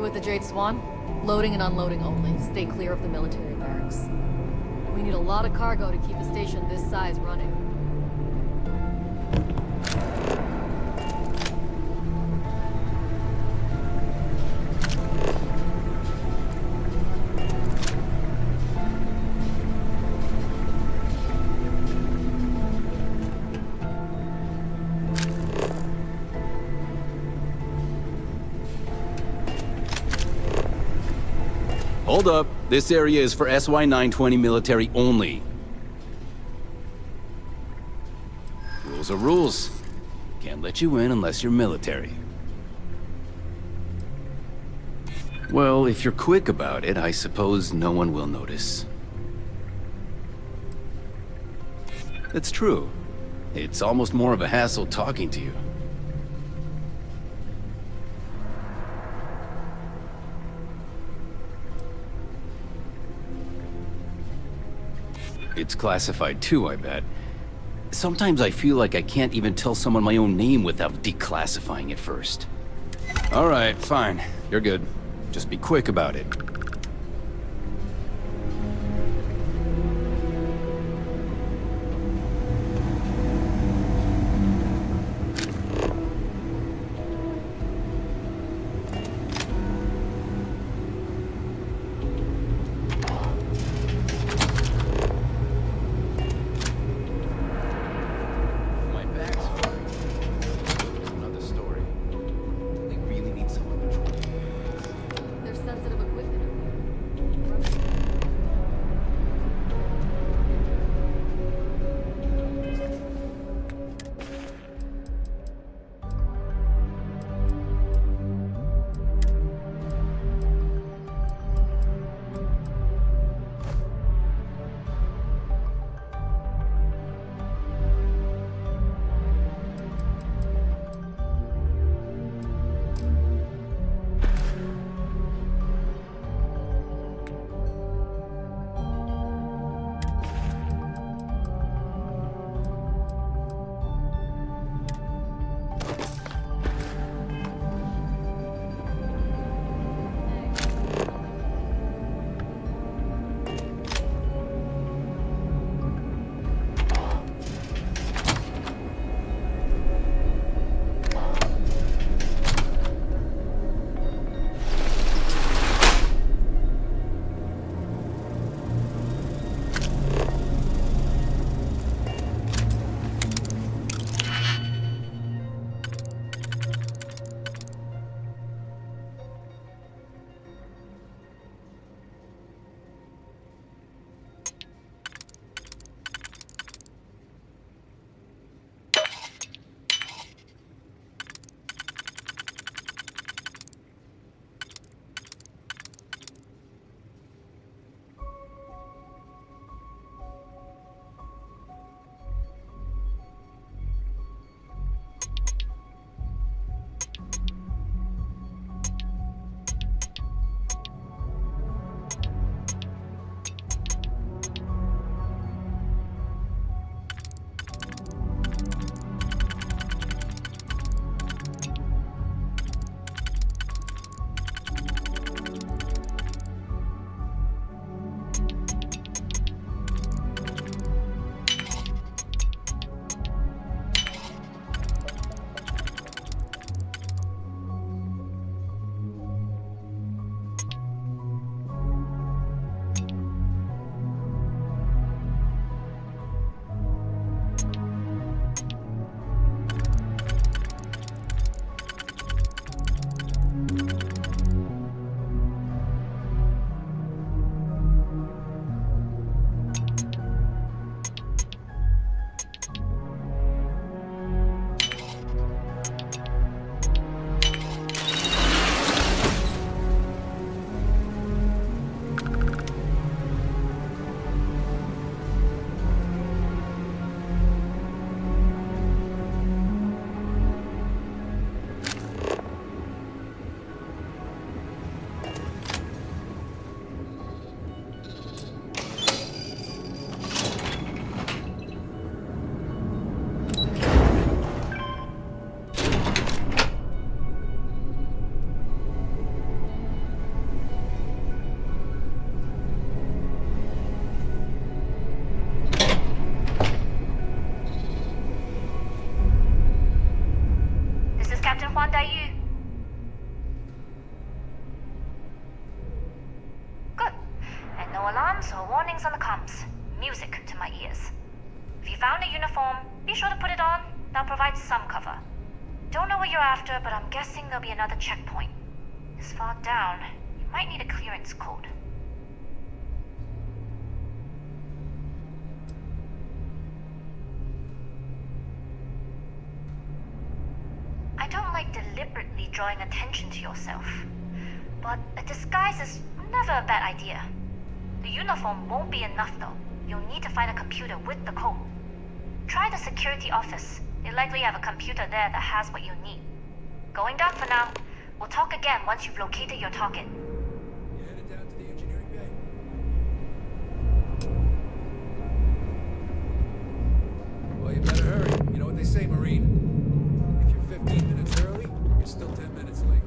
You with the Jade Swan? Loading and unloading only. Stay clear of the military barracks. We need a lot of cargo to keep a station this size running. Hold up. This area is for SY-920 military only. Rules are rules. Can't let you in unless you're military. Well, if you're quick about it, I suppose no one will notice. It's true. It's almost more of a hassle talking to you. It's classified too, I bet. Sometimes I feel like I can't even tell someone my own name without declassifying it first. All right, fine. You're good. Just be quick about it. Huan Daiyu. Good. And no alarms or warnings on the comms. Music to my ears. If you found a uniform, be sure to put it on. That'll provide some cover. Don't know what you're after, but I'm guessing there'll be another checkpoint. This far down, you might need a clearance code. I don't like deliberately drawing attention to yourself, but a disguise is never a bad idea. The uniform won't be enough though. You'll need to find a computer with the code. Try the security office. They likely have a computer there that has what you need. Going down for now. We'll talk again once you've located your target. You headed down to the engineering bay? Well, you better hurry. You know what they say, Marine. If you're 15 minutes early, you're still 10 minutes late.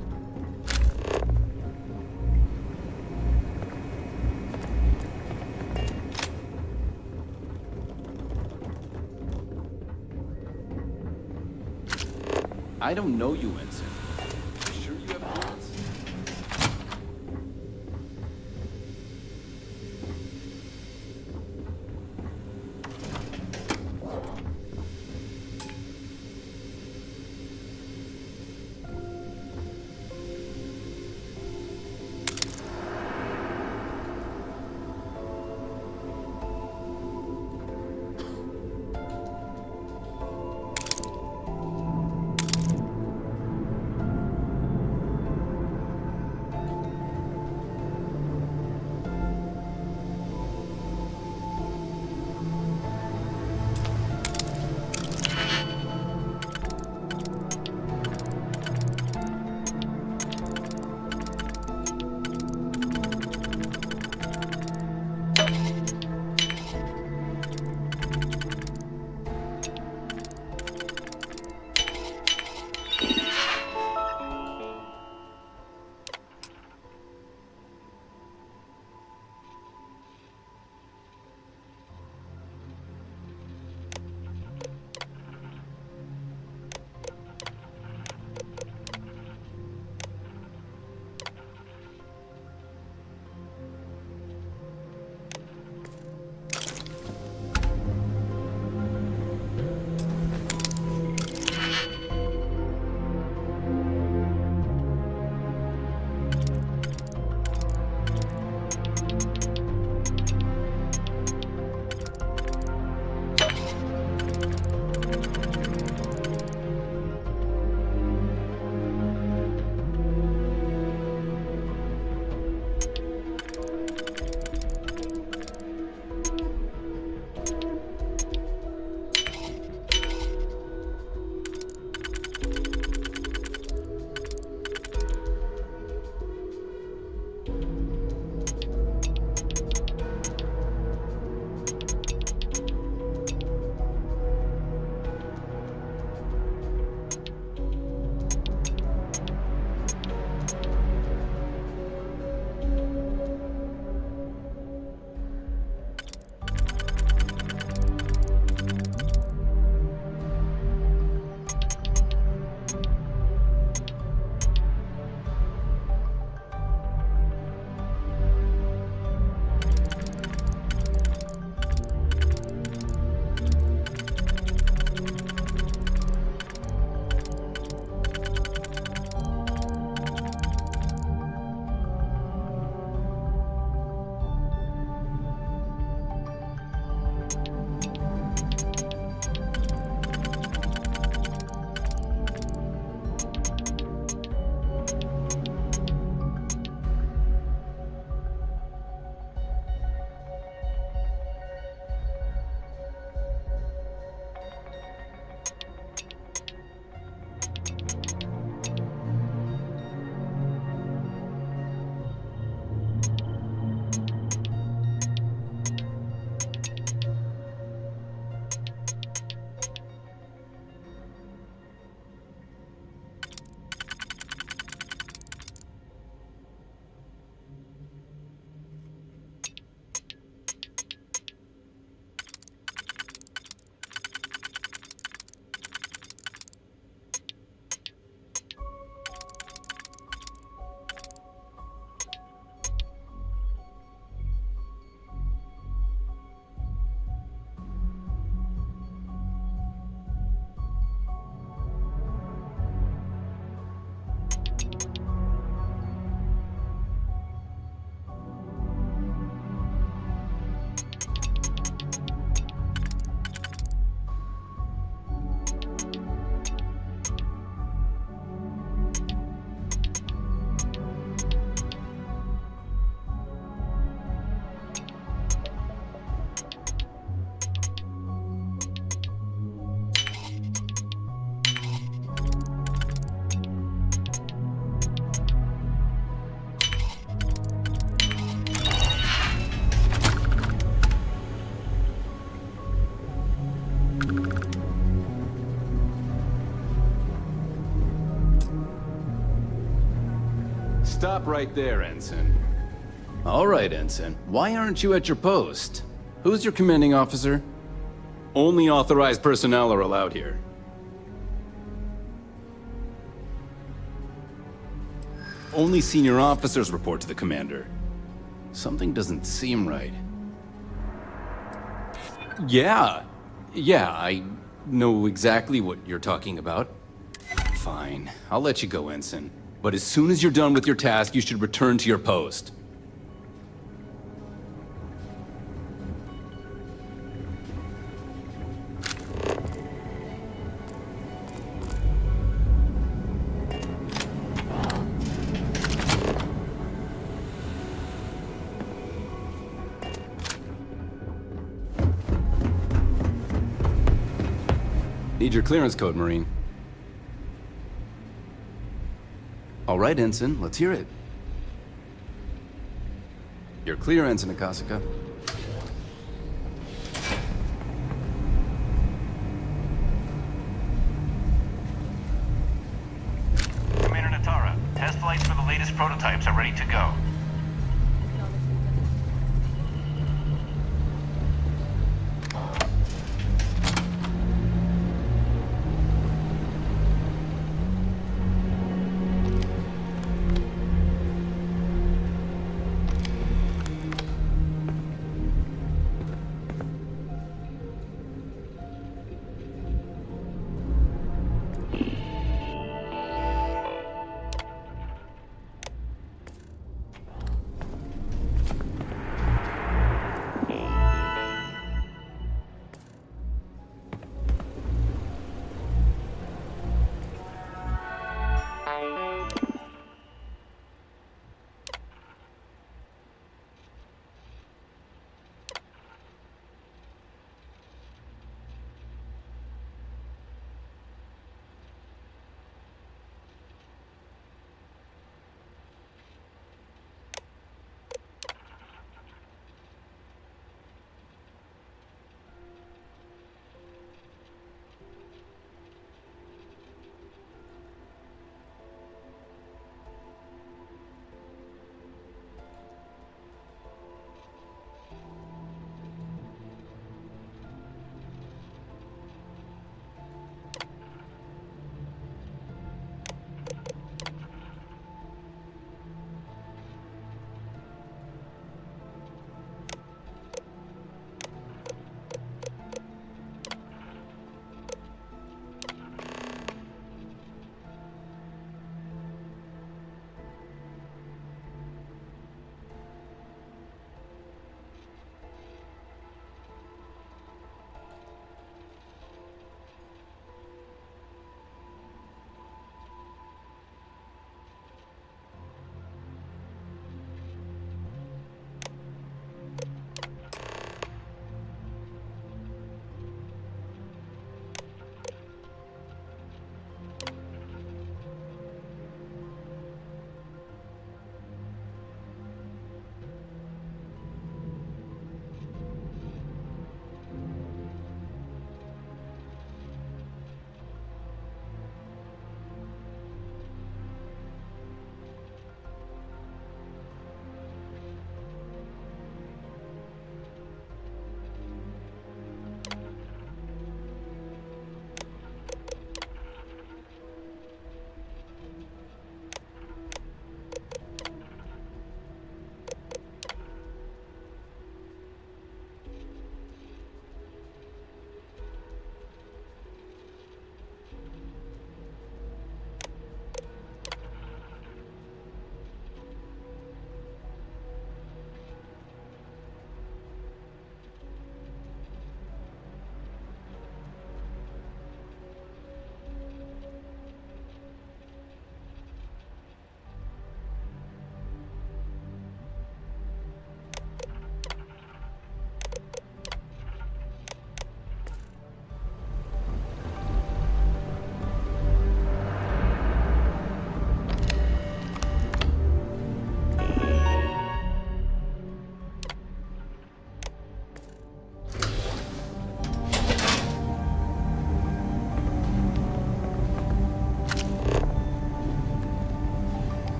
I don't know you, Ensign. You sure you have plans? Stop right there, Ensign. All right, Ensign. Why aren't you at your post? Who's your commanding officer? Only authorized personnel are allowed here. Only senior officers report to the commander. Something doesn't seem right. Yeah, I know exactly what you're talking about. Fine, I'll let you go, Ensign. But as soon as you're done with your task, you should return to your post. Need your clearance code, Marine. All right, Ensign, let's hear it. You're clear, Ensign Akasaka. Commander Natara, test flights for the latest prototypes are ready to go.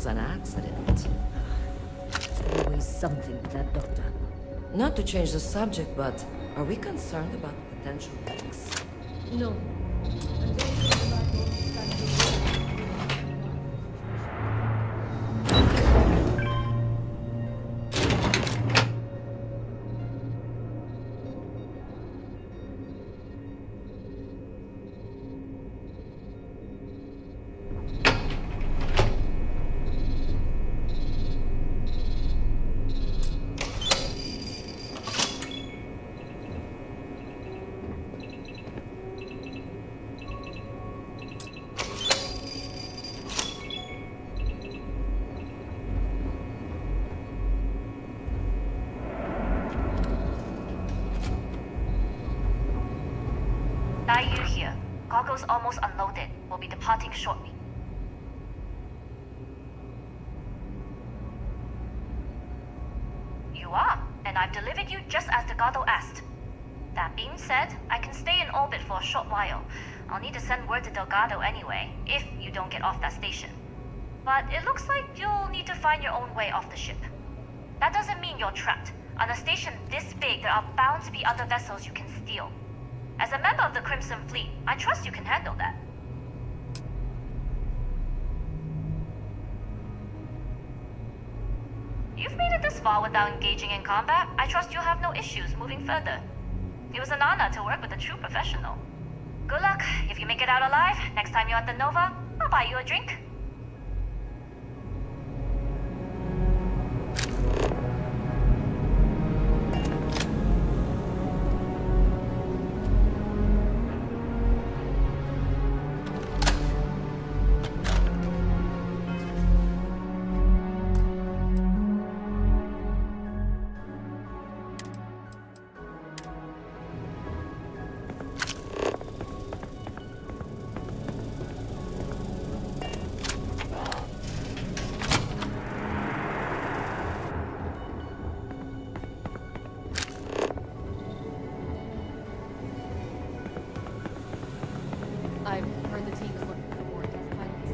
an accident. Always something with that doctor. Not to change the subject, but are we concerned about potential leaks? No. Daiyu here. Goggles almost unloaded. We'll be departing shortly. You are, and I've delivered you just as Delgado asked. That being said, I can stay in orbit for a short while. I'll need to send word to Delgado anyway, if you don't get off that station. But it looks like you'll need to find your own way off the ship. That doesn't mean you're trapped. On a station this big, there are bound to be other vessels you can steal. As a member of the Crimson Fleet, I trust you can handle that. You've made it this far without engaging in combat. I trust you'll have no issues moving further. It was an honor to work with a true professional. Good luck. If you make it out alive, next time you're at the Nova, I'll buy you a drink. I've heard the team is looking for more test pilots.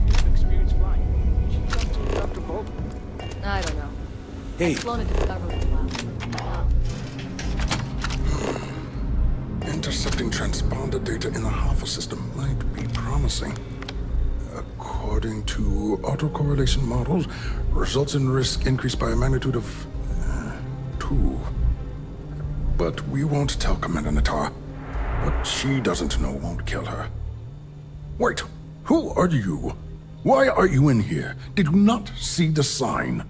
You have experience flying. You should talk to Dr. Volk. I don't know. Hey, I've flown a Discovery class. intercepting transponder data in the Alpha system might be promising. According to autocorrelation models, results in risk increased by a magnitude of 2. But we won't tell Commander Natar. What she doesn't know won't kill her. Wait, who are you? Why are you in here? Did you not see the sign?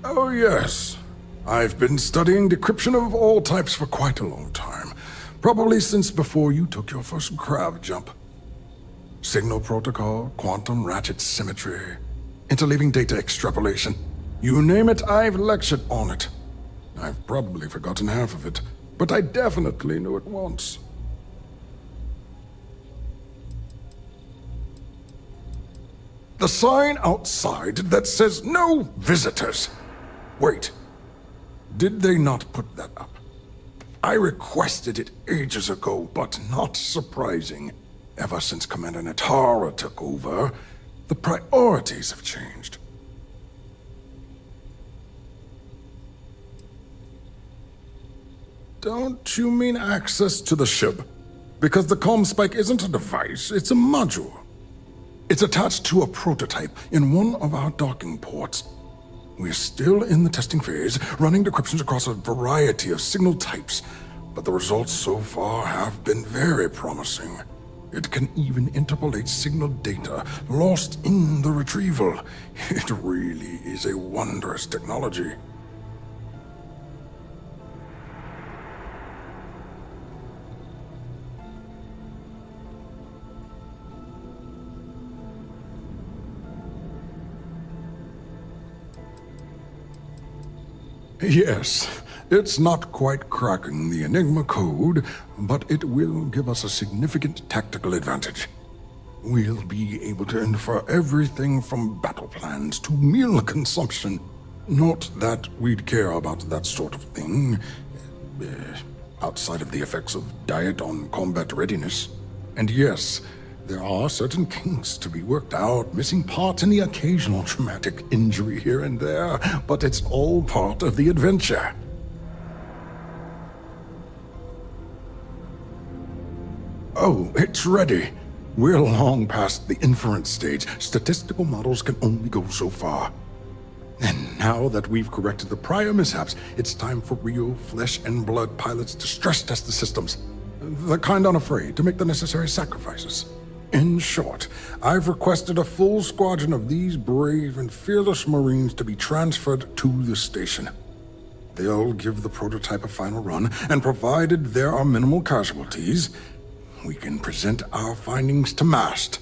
Oh yes. I've been studying decryption of all types for quite a long time. Probably since before you took your first grav jump. Signal protocol, quantum ratchet symmetry, interleaving data extrapolation. You name it, I've lectured on it. I've probably forgotten half of it, but I definitely knew it once. The sign outside that says no visitors. Wait, did they not put that up? I requested it ages ago, but not surprising. Ever since Commander Natara took over, the priorities have changed. Don't you mean access to the ship? Because the comm spike isn't a device, it's a module. It's attached to a prototype in one of our docking ports. We're still in the testing phase, running decryptions across a variety of signal types, but the results so far have been very promising. It can even interpolate signal data lost in the retrieval. It really is a wondrous technology. Yes, it's not quite cracking the Enigma code, but it will give us a significant tactical advantage. We'll be able to infer everything from battle plans to meal consumption. Not that we'd care about that sort of thing, outside of the effects of diet on combat readiness. And yes, there are certain kinks to be worked out, missing parts and the occasional traumatic injury here and there, but it's all part of the adventure. Oh, it's ready. We're long past the inference stage. Statistical models can only go so far. And now that we've corrected the prior mishaps, it's time for real flesh and blood pilots to stress test the systems. The kind unafraid to make the necessary sacrifices. In short, I've requested a full squadron of these brave and fearless Marines to be transferred to the station. They'll give the prototype a final run, and provided there are minimal casualties, we can present our findings to MAST.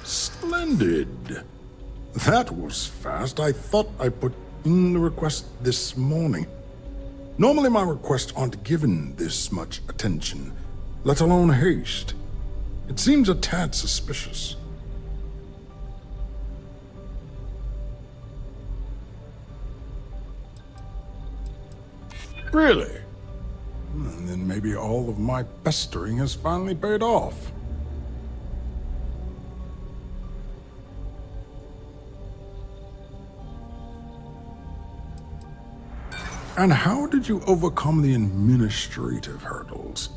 Splendid. That was fast. I thought I put in the request this morning. Normally my requests aren't given this much attention, let alone haste. It seems a tad suspicious. Really? And then maybe all of my pestering has finally paid off. And how did you overcome the administrative hurdles?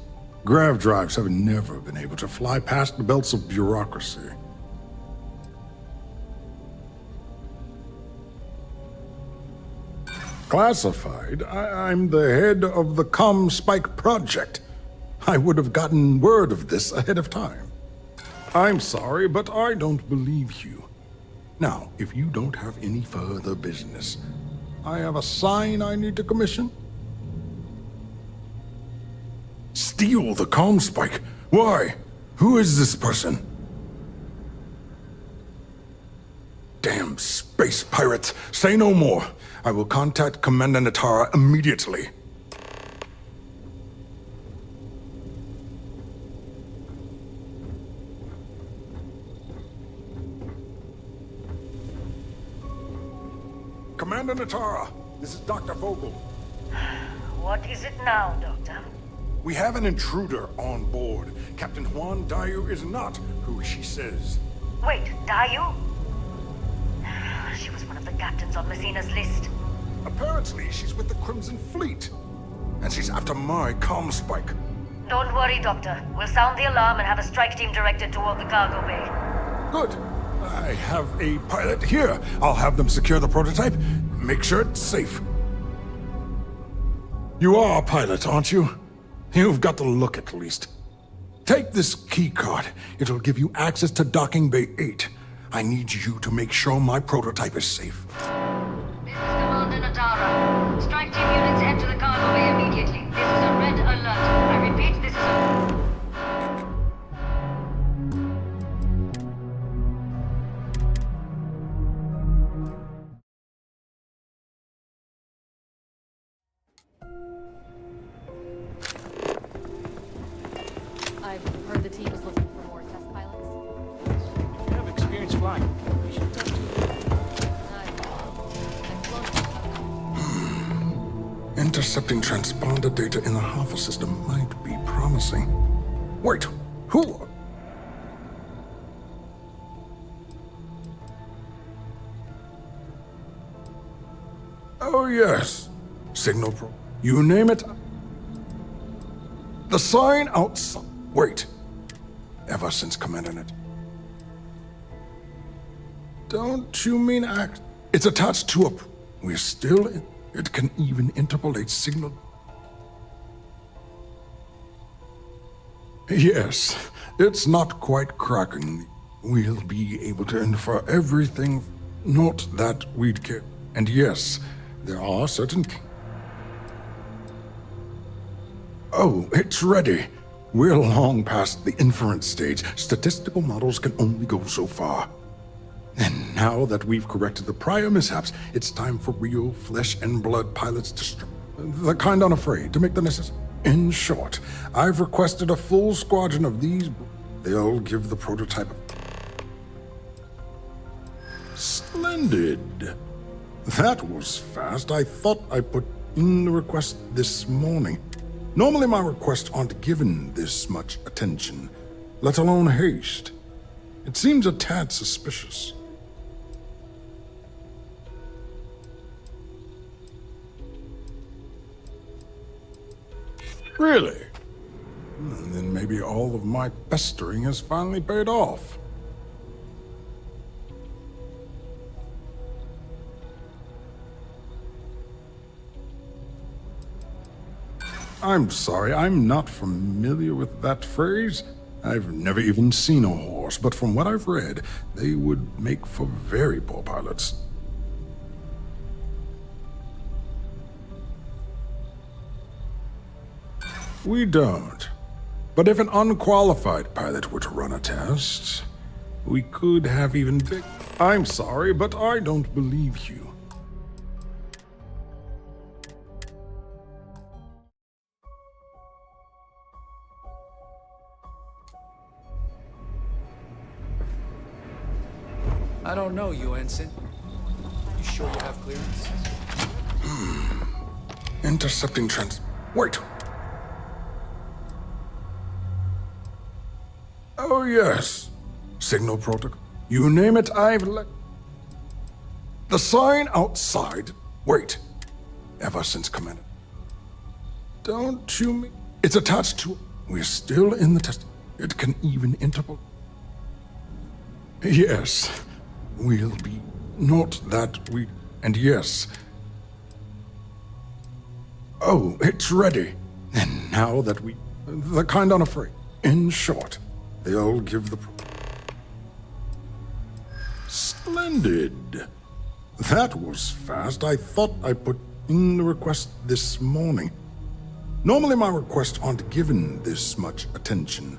Grav drives have never been able to fly past the belts of bureaucracy. Classified? I'm the head of the Spike project. I would have gotten word of this ahead of time. I'm sorry, but I don't believe you. Now, if you don't have any further business, I have a sign I need to commission. Steal the Spike? Why? Who is this person? Damn space pirates! Say no more. I will contact Commander Natara immediately. Commander Natara, this is Dr. Vogel. What is it now, Doctor? We have an intruder on board. Captain Juan Dayu is not who she says. Wait, Dayu? She was one of the captains on Messina's list. Apparently, she's with the Crimson Fleet. And she's after my Spike. Don't worry, Doctor. We'll sound the alarm and have a strike team directed toward the cargo bay. Good. I have a pilot here. I'll have them secure the prototype. Make sure it's safe. You are a pilot, aren't you? You've got the look at least. Take this key card. It'll give you access to Docking Bay 8. I need you to make sure my prototype is safe. This is Commander Natara. Strike team units head to the cargo bay immediately. This is a red alert. I repeat, this is a... I've heard the team is looking for more test pilots. If you have experience flying, you should test it. Intercepting transponder data in the Alpha system might be promising. Wait, who? Oh yes, signal pro. You name it. The sign outside. Wait. Ever since commanding it. Don't you mean act? It's attached to a... We're still in... It can even interpolate signal. Yes, it's not quite cracking. We'll be able to infer everything. Not that we'd care. And yes, there are certain... Oh, it's ready. We're long past the inference stage. Statistical models can only go so far. And now that we've corrected the prior mishaps, it's time for real flesh and blood pilots to the kind unafraid to make the necessary. In short, I've requested a full squadron of these. They'll give the prototype. Splendid. That was fast. I thought I put in the request this morning. Normally my requests aren't given this much attention, let alone haste. It seems a tad suspicious. Really? Then maybe all of my pestering has finally paid off. I'm sorry, I'm not familiar with that phrase. I've never even seen a horse, but from what I've read, they would make for very poor pilots. We don't. But if an unqualified pilot were to run a test, we could have even big... I'm sorry, but I don't believe you. I don't know you, Ensign. You sure you have clearance? Intercepting trans... Wait! Oh, yes. Signal protocol. You name it, I've the sign outside. Wait. Ever since Commander. Don't you mean... It's attached to... We're still in the test. It can even interpol... Yes. We'll be... Not that we... And yes. Oh, it's ready. And now that we... The kind unafraid. In short, they'll give the... Splendid. That was fast. I thought I put in the request this morning. Normally my requests aren't given this much attention.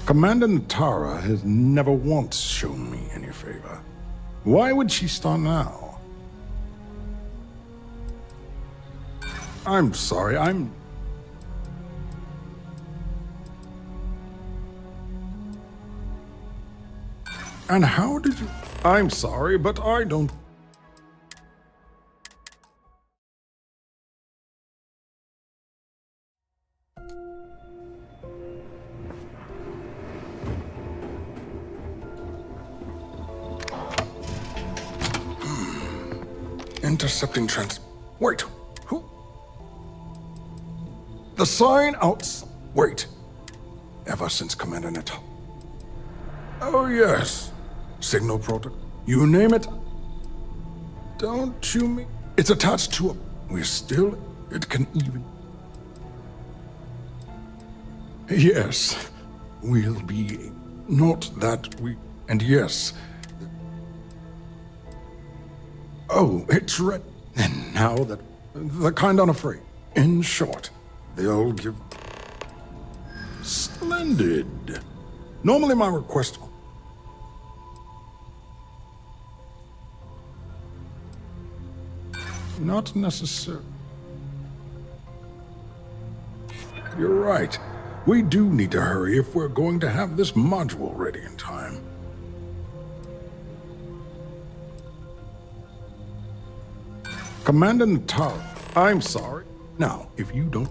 Commander Natara has never once shown me any favor. Why would she start now? I'm sorry, And how did you... I'm sorry, but I don't... Intercepting trans... Wait, who? The sign outside... Wait. Ever since Commander Natal... Oh, yes. Signal protocol. You name it. Don't you mean... It's attached to a... We're still... It can even... Yes. We'll be... Not that we... And yes... Oh, it's red. And now that... The kind unafraid. In short, they'll give... Splendid. Normally my request... Not necessary. You're right. We do need to hurry if we're going to have this module ready in time. Commander Natal, I'm sorry. Now, if you don't...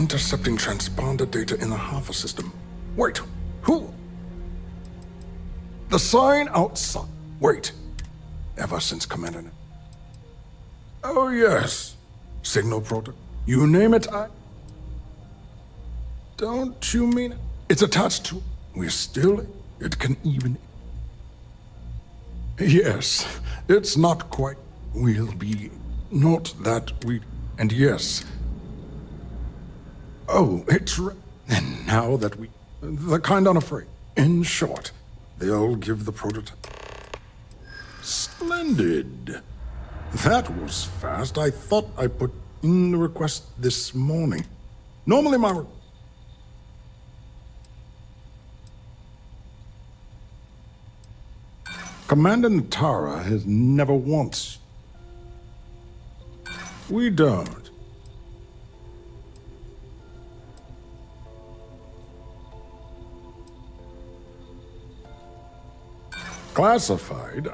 Intercepting transponder data in the Alpha system. Wait, who? The sign outside. Wait. Ever since Commander... Oh, yes. Signal protocol. You name it, Don't you mean... It's attached to... We're still... It can even... Yes, it's not quite... We'll be... Not that we... And yes... Oh, it's... And now that we... The kind unafraid. In short, they'll give the prototype... Splendid. That was fast. I thought I put in the request this morning. Normally my... Commander Natara has never once... We don't. Classified?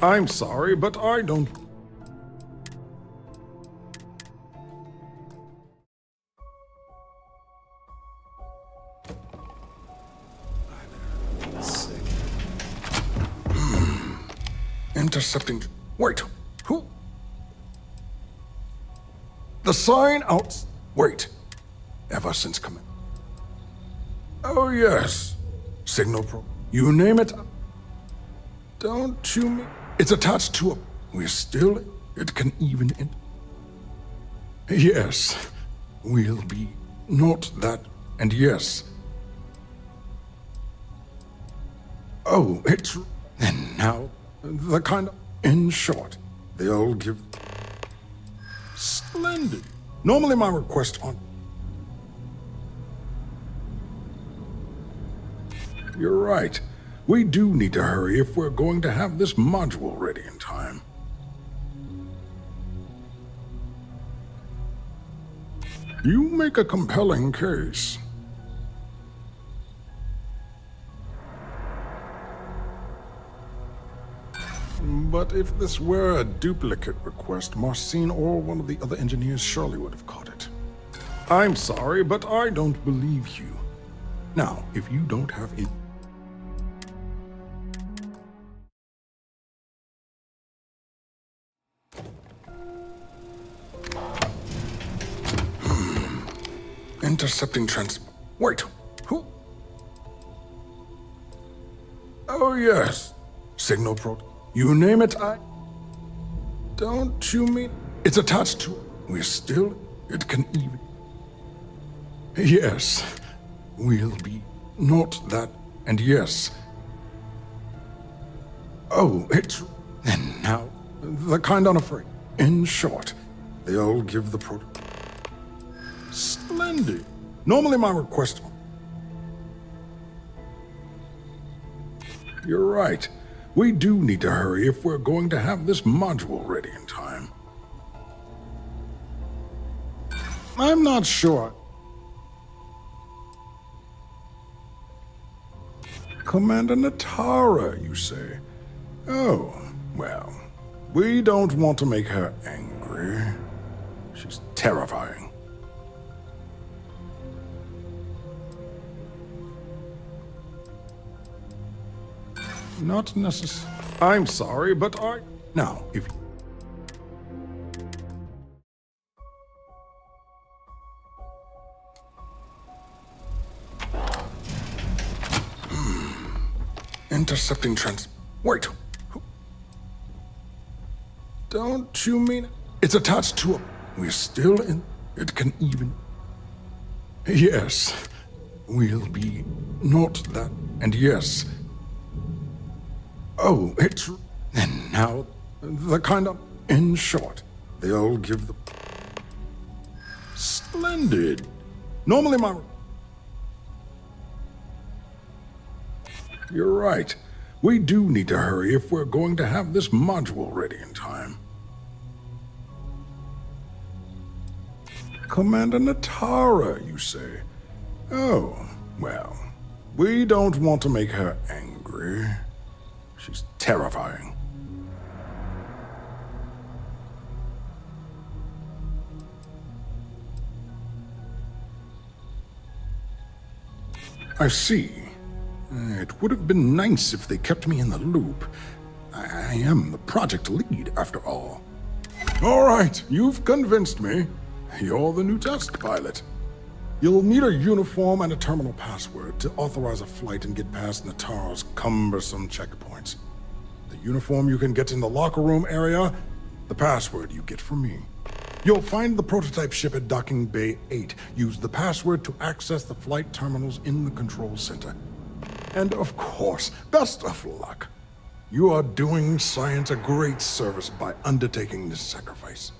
I'm sorry, but I don't... Intercepting... Wait, who? The sign out... Wait. Ever since coming... Oh, yes. Signal pro... You name it... Don't you mean... It's attached to a... We're still... It can even... Yes. We'll be... Not that... And yes. Oh, it's... And now... The kind of... In short, they'll give... Splendid. Normally my request on... You're right. We do need to hurry if we're going to have this module ready in time. You make a compelling case. But if this were a duplicate request, Marcin or one of the other engineers surely would have caught it. I'm sorry, but I don't believe you. Now, if you don't have it... Intercepting trans... Wait, who? Oh, yes. Signal protocol. You name it, Don't you mean... It's attached to... We're still... It can even... Yes. We'll be... Not that... And yes. Oh, it's... And now... The kind unafraid. In short, they'll give the protocol... Splendid. Normally my request... You're right. We do need to hurry if we're going to have this module ready in time. I'm not sure. Commander Natara, you say? Oh, well, we don't want to make her angry. She's terrifying. Not necessarily. I'm sorry, but I... Now, if... Intercepting trans... Wait. Who? Don't you mean... It's attached to a... We're still in... It can even... Yes. We'll be... Not that... And yes... Oh, it's... And now, the kind of... In short, they'll give the... Splendid. Normally my... You're right. We do need to hurry if we're going to have this module ready in time. Commander Natara, you say? Oh, well, we don't want to make her angry. She's terrifying. I see. It would have been nice if they kept me in the loop. I am the project lead, after all. All right, you've convinced me. You're the new test pilot. You'll need a uniform and a terminal password to authorize a flight and get past Natara's cumbersome checkpoints. The uniform you can get in the locker room area, the password you get from me. You'll find the prototype ship at Docking Bay 8. Use the password to access the flight terminals in the control center. And of course, best of luck. You are doing science a great service by undertaking this sacrifice.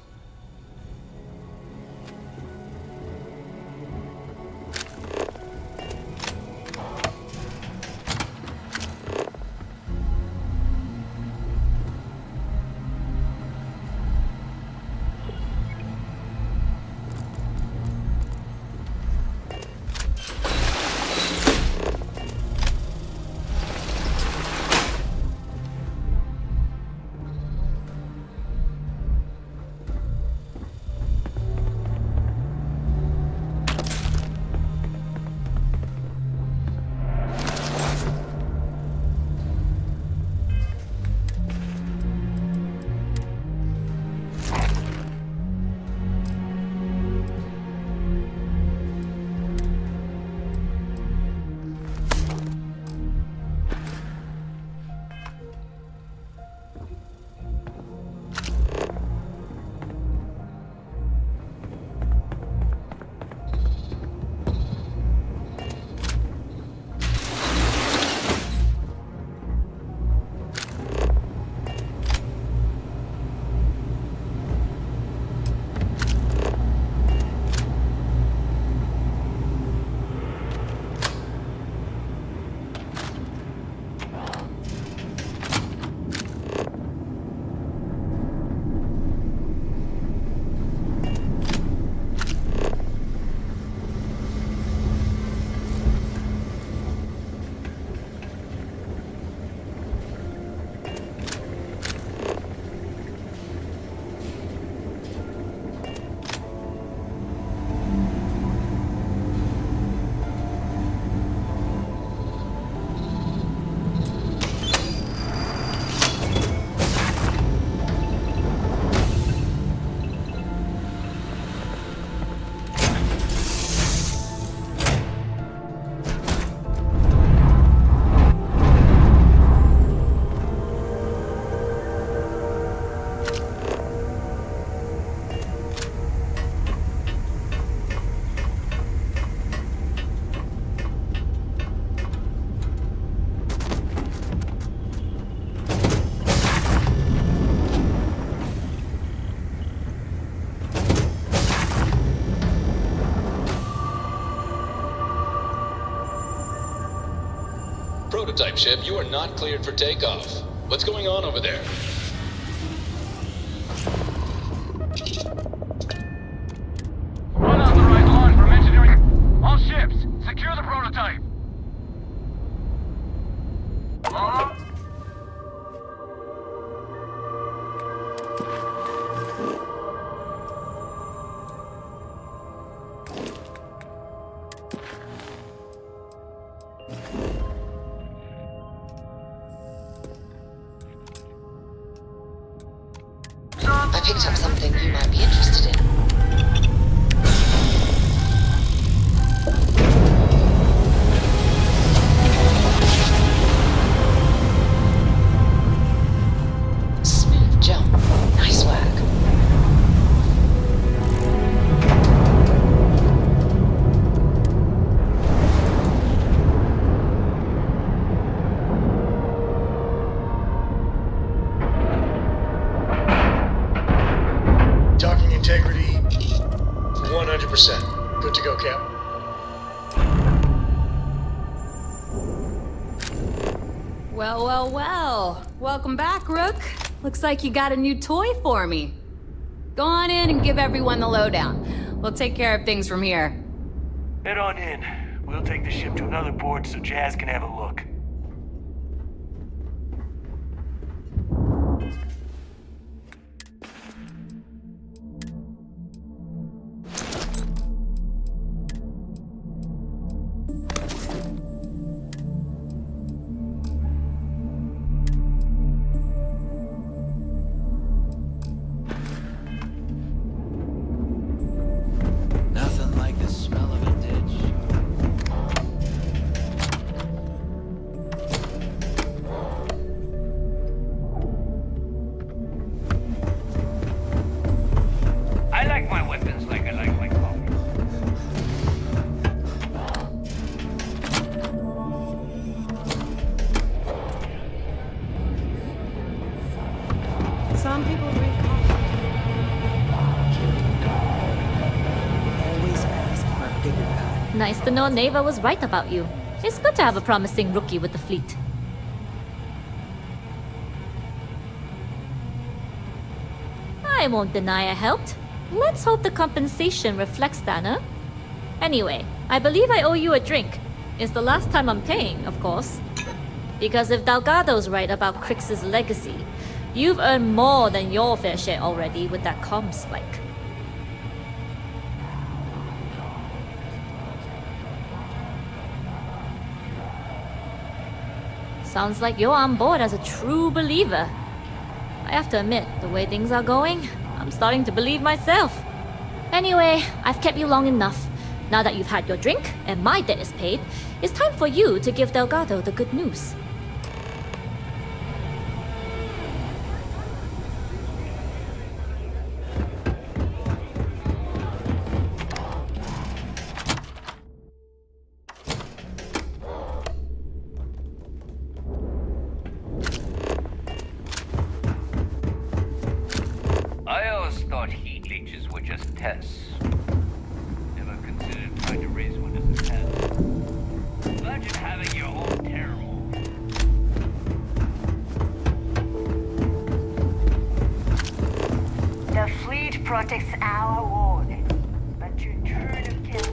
Prototype ship, you are not cleared for takeoff. What's going on over there? Unauthorized launch from engineering. All ships, secure the prototype. I picked up something you might be interested in. Smooth jump. Nice work. Docking integrity, 100%. Good to go, Cap. Well, well, well. Welcome back, Rook. Looks like you got a new toy for me. Go on in and give everyone the lowdown. We'll take care of things from here. Head on in. We'll take the ship to another port so Jazz can have a look. Nice to know Neva was right about you. It's good to have a promising rookie with the fleet. I won't deny I helped. Let's hope the compensation reflects that, huh? Anyway, I believe I owe you a drink. It's the last time I'm paying, of course. Because if Delgado's right about Crix's legacy, you've earned more than your fair share already with that comm spike. Sounds like you're on board as a true believer. I have to admit, the way things are going, I'm starting to believe myself. Anyway, I've kept you long enough. Now that you've had your drink, and my debt is paid, it's time for you to give Delgado the good news. I always thought heat leeches were just tests. Never considered trying to raise one as a pet. Imagine having your own thermal. The fleet protects our ward, but your turn of kills.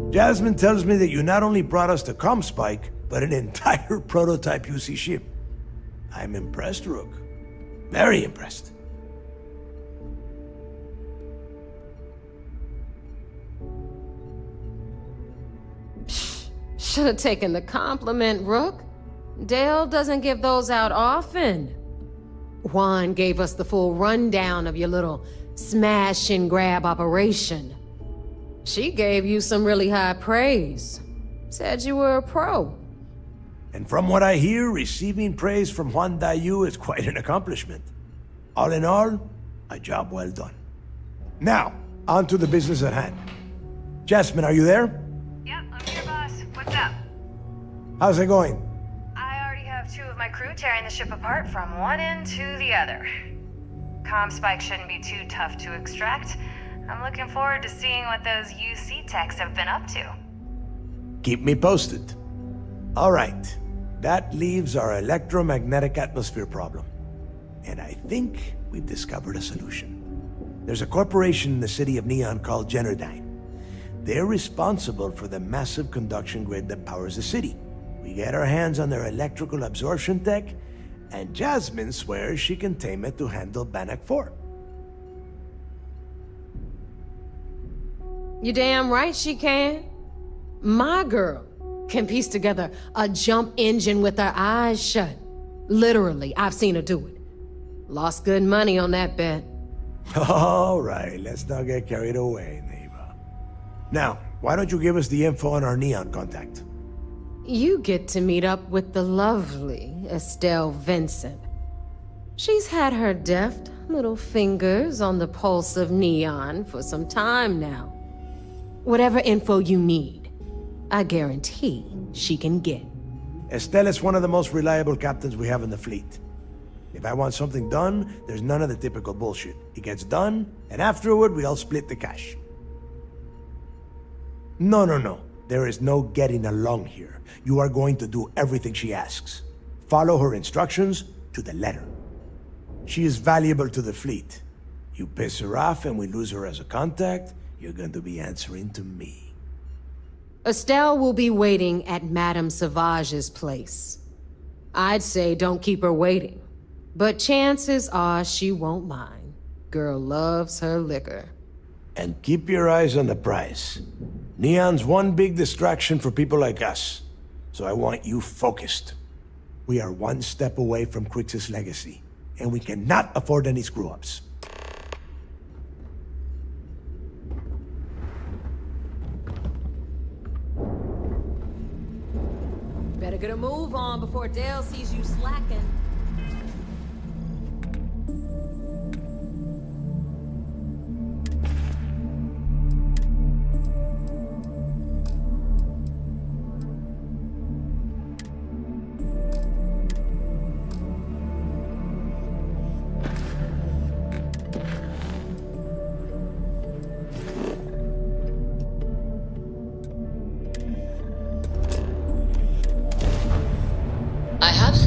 Jasmine tells me that you not only brought us the comm spike, but an entire prototype UC ship. I'm impressed, Rook. Very impressed. Should have taken the compliment, Rook. Dale doesn't give those out often. Juan gave us the full rundown of your little smash and grab operation. She gave you some really high praise. Said you were a pro. And from what I hear, receiving praise from Juan Dayu is quite an accomplishment. All in all, a job well done. Now, on to the business at hand. Jasmine, are you there? Yep, I'm here, boss. What's up? How's it going? I already have 2 of my crew tearing the ship apart from one end to the other. Comm spike shouldn't be too tough to extract. I'm looking forward to seeing what those UC techs have been up to. Keep me posted. All right. That leaves our electromagnetic atmosphere problem. And I think we've discovered a solution. There's a corporation in the city of Neon called Generdyne. They're responsible for the massive conduction grid that powers the city. We get our hands on their electrical absorption tech, and Jasmine swears she can tame it to handle Bannock 4. You damn right she can. My girl can piece together a jump engine with her eyes shut. Literally, I've seen her do it. Lost good money on that bet. All right, let's not get carried away, neighbor. Now, why don't you give us the info on our Neon contact? You get to meet up with the lovely Estelle Vincent. She's had her deft little fingers on the pulse of Neon for some time now. Whatever info you need, I guarantee she can get. Estelle is one of the most reliable captains we have in the fleet. If I want something done, there's none of the typical bullshit. It gets done, and afterward we all split the cash. No. There is no getting along here. You are going to do everything she asks. Follow her instructions to the letter. She is valuable to the fleet. You piss her off and we lose her as a contact, you're going to be answering to me. Estelle will be waiting at Madame Sauvage's place. I'd say don't keep her waiting, but chances are she won't mind. Girl loves her liquor. And keep your eyes on the prize. Neon's one big distraction for people like us, so I want you focused. We are one step away from Crix's legacy, and we cannot afford any screw-ups. Better get a move on before Dale sees you slacking.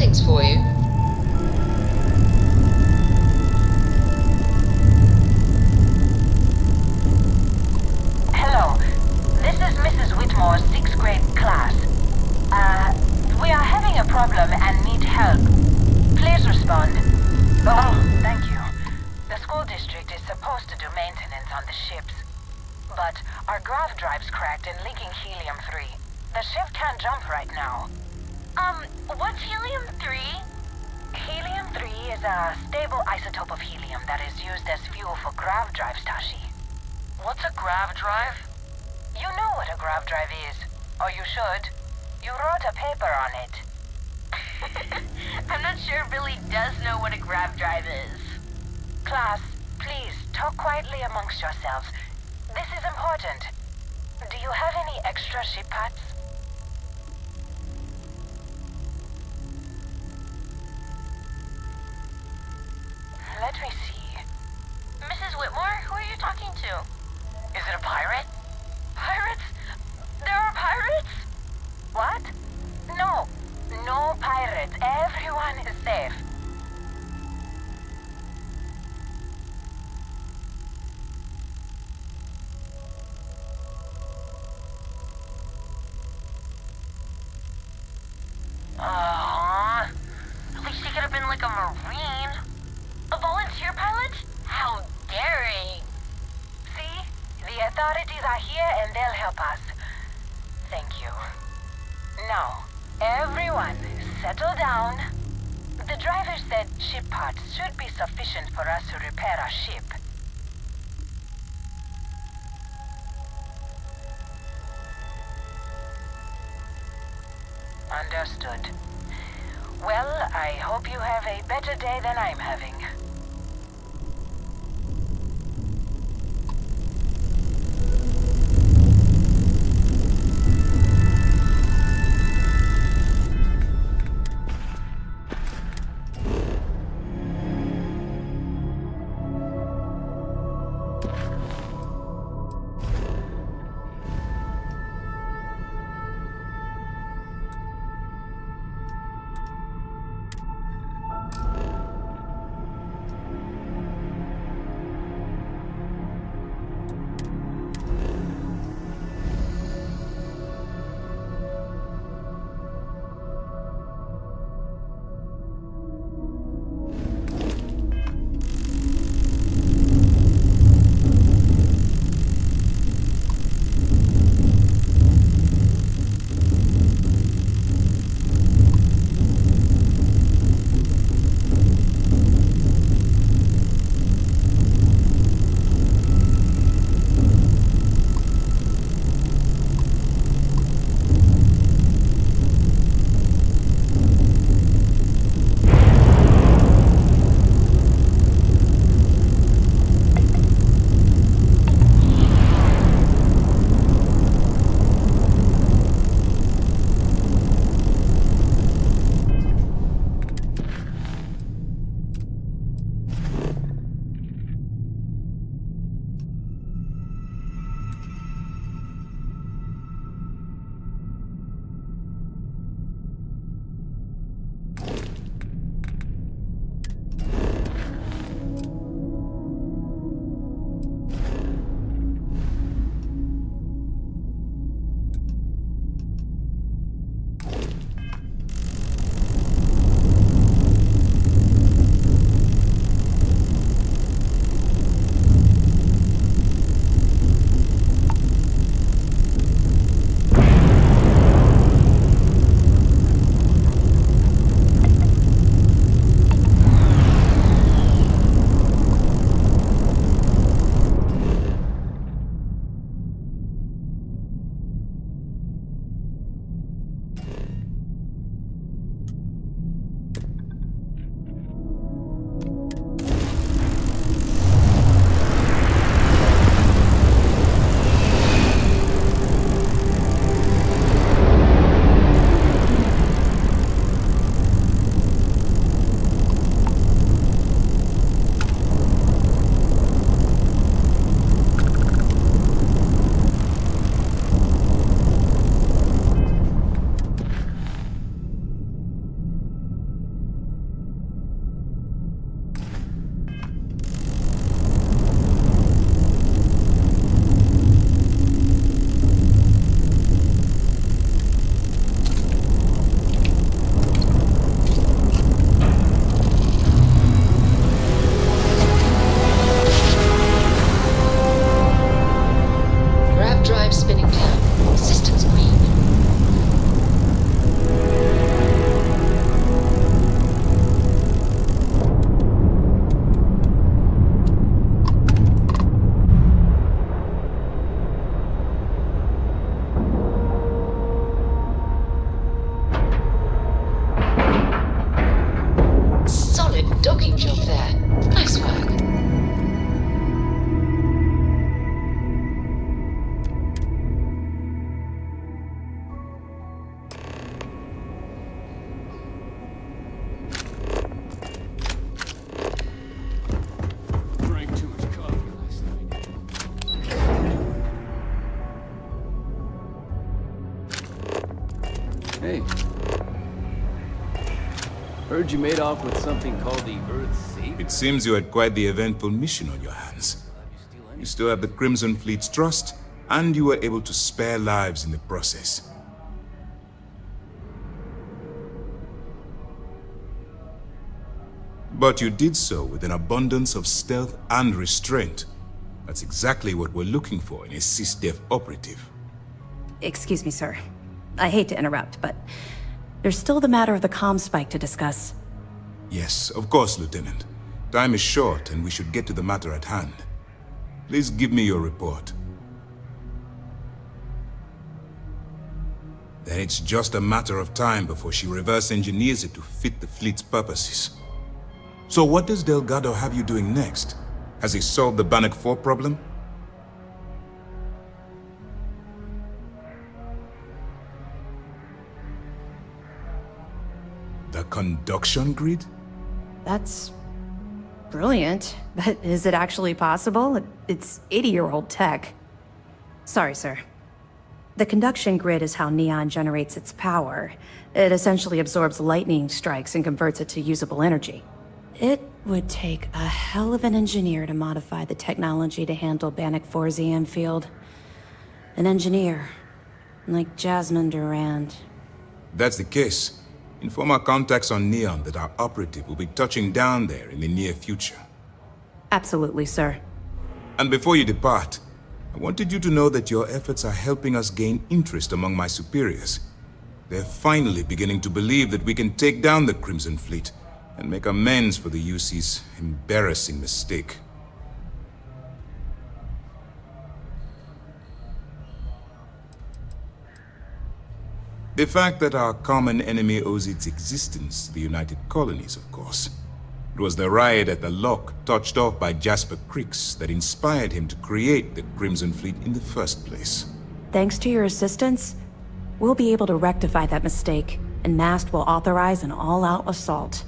things for you. Hello. This is Mrs. Whitmore's 6th grade class. We are having a problem and need help. Please respond. Oh, thank you. The school district is supposed to do maintenance on the ships. But our grav drive's cracked and leaking helium-3. The ship can't jump right now. What's helium-3? Helium-3 is a stable isotope of helium that is used as fuel for grav drives, Tashi. What's a grav drive? You know what a grav drive is. Or you should. You wrote a paper on it. I'm not sure Billy does know what a grav drive is. Class, please, talk quietly amongst yourselves. This is important. Do you have any extra ship parts? Let me see. Mrs. Whitmore, who are you talking to? Is it a pirate? Pirates? There are pirates? What? No. No pirates. Everyone is safe. At least he could have been like a Marine. A volunteer pilot? How daring. See? The authorities are here and they'll help us. Thank you. Now, everyone, settle down. The driver said ship parts should be sufficient for us to repair our ship. Understood. Well, I hope you have a better day than I'm having. Hey. Heard you made off with something called the Earth Savior. It seems you had quite the eventful mission on your hands. You still have the Crimson Fleet's trust, and you were able to spare lives in the process. But you did so with an abundance of stealth and restraint. That's exactly what we're looking for in a sys-def operative. Excuse me, sir. I hate to interrupt, but there's still the matter of the comm spike to discuss. Yes, of course, Lieutenant. Time is short, and we should get to the matter at hand. Please give me your report. Then it's just a matter of time before she reverse engineers it to fit the fleet's purposes. So what does Delgado have you doing next? Has he solved the Bannock 4 problem? The conduction grid? That's brilliant, but is it actually possible? It's 80-year-old tech. Sorry, sir. The conduction grid is how Neon generates its power. It essentially absorbs lightning strikes and converts it to usable energy. It would take a hell of an engineer to modify the technology to handle Bannock 4's EM field. An engineer, like Jasmine Durand. If that's the case, inform our contacts on Neon that our operative will be touching down there in the near future. Absolutely, sir. And before you depart, I wanted you to know that your efforts are helping us gain interest among my superiors. They're finally beginning to believe that we can take down the Crimson Fleet and make amends for the UC's embarrassing mistake. The fact that our common enemy owes its existence to the United Colonies, of course. It was the riot at the Lock, touched off by Jasper Creeks, that inspired him to create the Crimson Fleet in the first place. Thanks to your assistance, we'll be able to rectify that mistake, and MAST will authorize an all-out assault.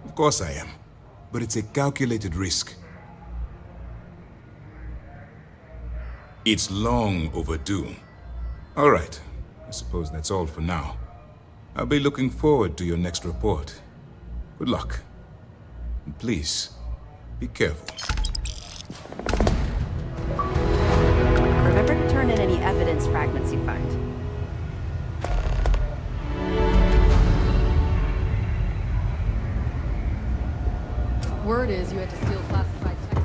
Of course I am, but it's a calculated risk. It's long overdue. All right, I suppose that's all for now. I'll be looking forward to your next report. Good luck. And please, be careful. Remember to turn in any evidence fragments you find. Word is you had to steal classified tech.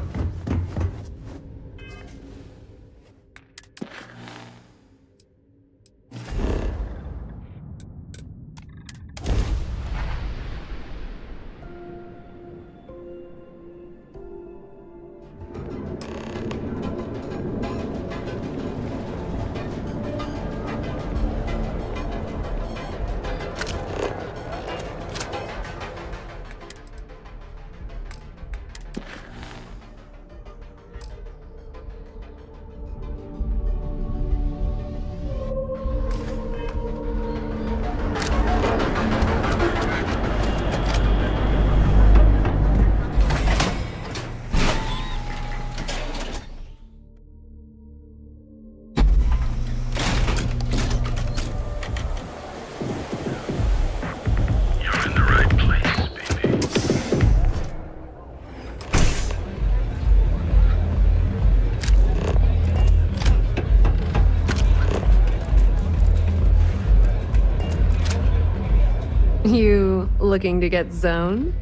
You looking to get zoned?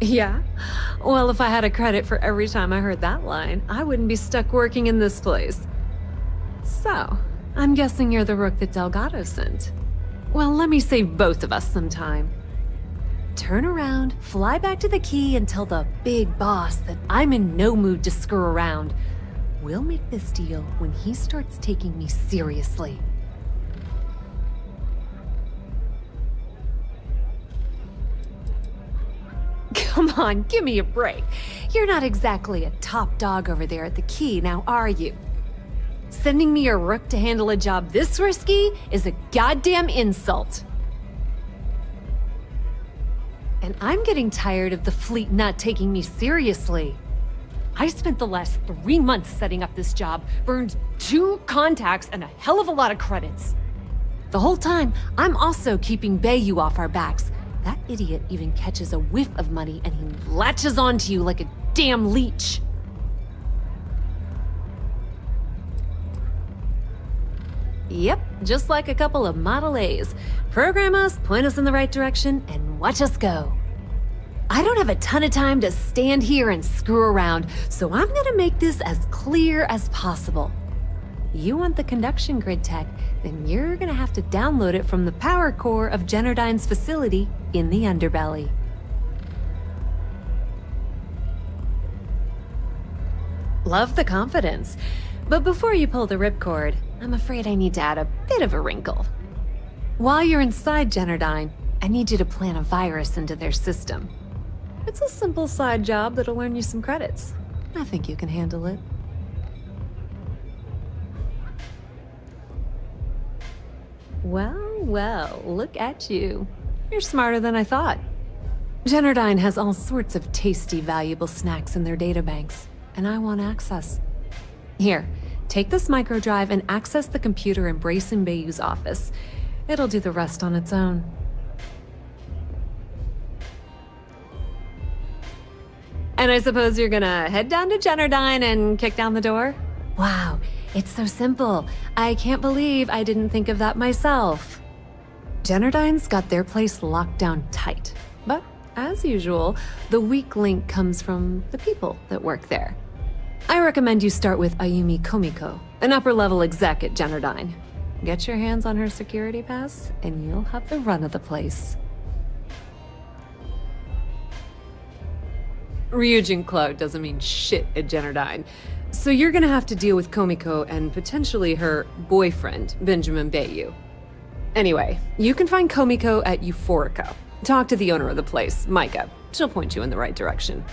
Yeah? Well, if I had a credit for every time I heard that line, I wouldn't be stuck working in this place. So, I'm guessing you're the rook that Delgado sent. Well, let me save both of us some time. Turn around, fly back to the key, and tell the big boss that I'm in no mood to screw around. We'll make this deal when he starts taking me seriously. Come on, give me a break. You're not exactly a top dog over there at the key, now are you? Sending me a rook to handle a job this risky is a goddamn insult. And I'm getting tired of the fleet not taking me seriously. I spent the last 3 months setting up this job, burned 2 contacts and a hell of a lot of credits. The whole time, I'm also keeping Bayu off our backs. That idiot even catches a whiff of money and he latches onto you like a damn leech. Yep, just like a couple of Model A's. Program us, point us in the right direction, and watch us go. I don't have a ton of time to stand here and screw around, so I'm gonna make this as clear as possible. You want the conduction grid tech, then you're gonna have to download it from the power core of Generdyne's facility in the underbelly. Love the confidence. But before you pull the ripcord, I'm afraid I need to add a bit of a wrinkle. While you're inside Generdyne, I need you to plant a virus into their system. It's a simple side job that'll earn you some credits. I think you can handle it. Well, look at you. You're smarter than I thought. Generdyne has all sorts of tasty, valuable snacks in their databanks, and I want access. Here, take this microdrive and access the computer in Brayson Bayou's office. It'll do the rest on its own. And I suppose you're gonna head down to Generdyne and kick down the door? Wow, it's so simple. I can't believe I didn't think of that myself. Generdyne's got their place locked down tight. But, as usual, the weak link comes from the people that work there. I recommend you start with Ayumi Komiko, an upper-level exec at Generdyne. Get your hands on her security pass, and you'll have the run of the place. Ryujin Cloud doesn't mean shit at Generdyne, so you're gonna have to deal with Komiko and potentially her boyfriend, Benjamin Bayu. Anyway, you can find Komiko at Euphorica. Talk to the owner of the place, Micah. She'll point you in the right direction.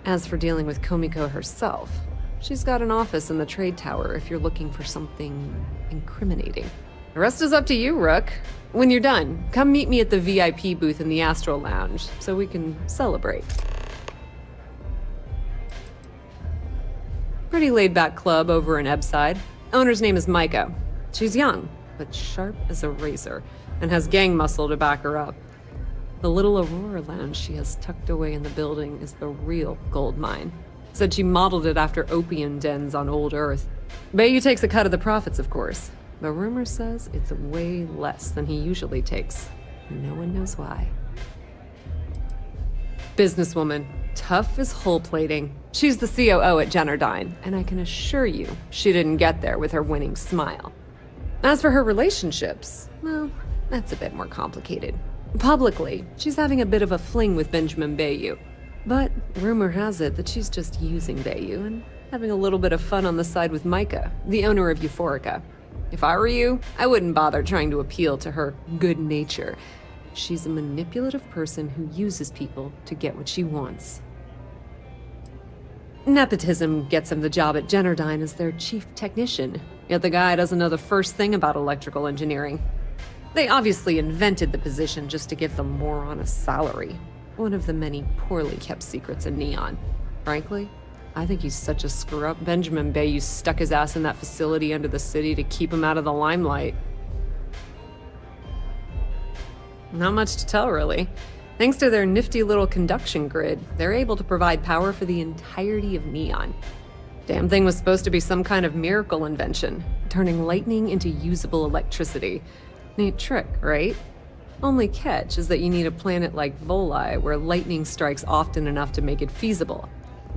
As for dealing with Komiko herself, she's got an office in the trade tower if you're looking for something incriminating. The rest is up to you, Rook. When you're done, come meet me at the VIP booth in the Astral Lounge so we can celebrate. Pretty laid-back club over in Ebside. Owner's name is Micah. She's young, but sharp as a razor, and has gang muscle to back her up. The little Aurora Lounge she has tucked away in the building is the real gold mine. Said she modeled it after opium dens on old Earth. Bayu takes a cut of the profits, of course, but rumor says it's way less than he usually takes. No one knows why. Businesswoman, tough as hull plating. She's the COO at Generdyne, and I can assure you she didn't get there with her winning smile. As for her relationships, well, that's a bit more complicated. Publicly, she's having a bit of a fling with Benjamin Bayu. But rumor has it that she's just using Bayu and having a little bit of fun on the side with Micah, the owner of Euphorica. If I were you, I wouldn't bother trying to appeal to her good nature. She's a manipulative person who uses people to get what she wants. Nepotism gets him the job at Generdyne as their chief technician, yet the guy doesn't know the first thing about electrical engineering. They obviously invented the position just to give the moron a salary. One of the many poorly kept secrets in Neon. Frankly, I think he's such a screw-up. Benjamin Bayu stuck his ass in that facility under the city to keep him out of the limelight. Not much to tell, really. Thanks to their nifty little conduction grid, they're able to provide power for the entirety of Neon. Damn thing was supposed to be some kind of miracle invention, turning lightning into usable electricity. Neat trick, right? Only catch is that you need a planet like Voli, where lightning strikes often enough to make it feasible.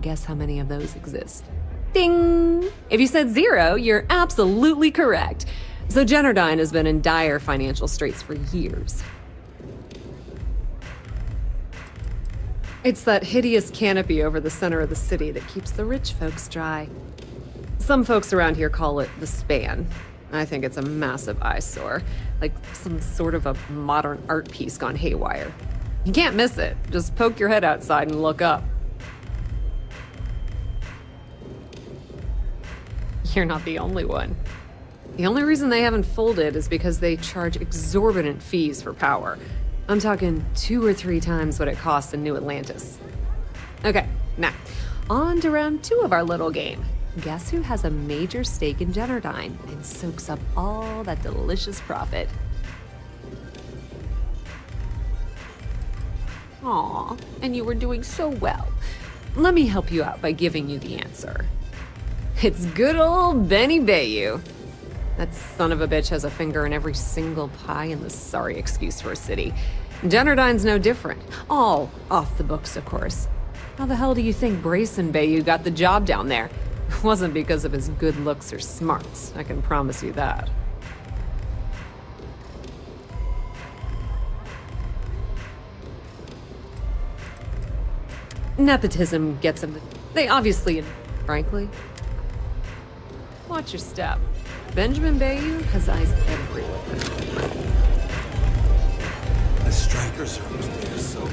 Guess how many of those exist? Ding! If you said 0, you're absolutely correct. So Generdyne has been in dire financial straits for years. It's that hideous canopy over the center of the city that keeps the rich folks dry. Some folks around here call it the span. I think it's a massive eyesore, like some sort of a modern art piece gone haywire. You can't miss it. Just poke your head outside and look up. You're not the only one. The only reason they haven't folded is because they charge exorbitant fees for power. I'm talking 2 or 3 times what it costs in New Atlantis. Okay, now, On to round 2 of our little game. Guess who has a major stake in Generdyne and soaks up all that delicious profit? Aw, and you were doing so well. Let me help you out by giving you the answer. It's good old Benny Bayou. That son of a bitch has a finger in every single pie in the sorry excuse for a city. Generdyne's no different. All off the books, of course. How the hell do you think Brayson Bayou got the job down there? It wasn't because of his good looks or smarts, I can promise you that. Nepotism gets him. They obviously, frankly. Watch your step. Benjamin Bayou has eyes everywhere. The strikers are upstairs, so...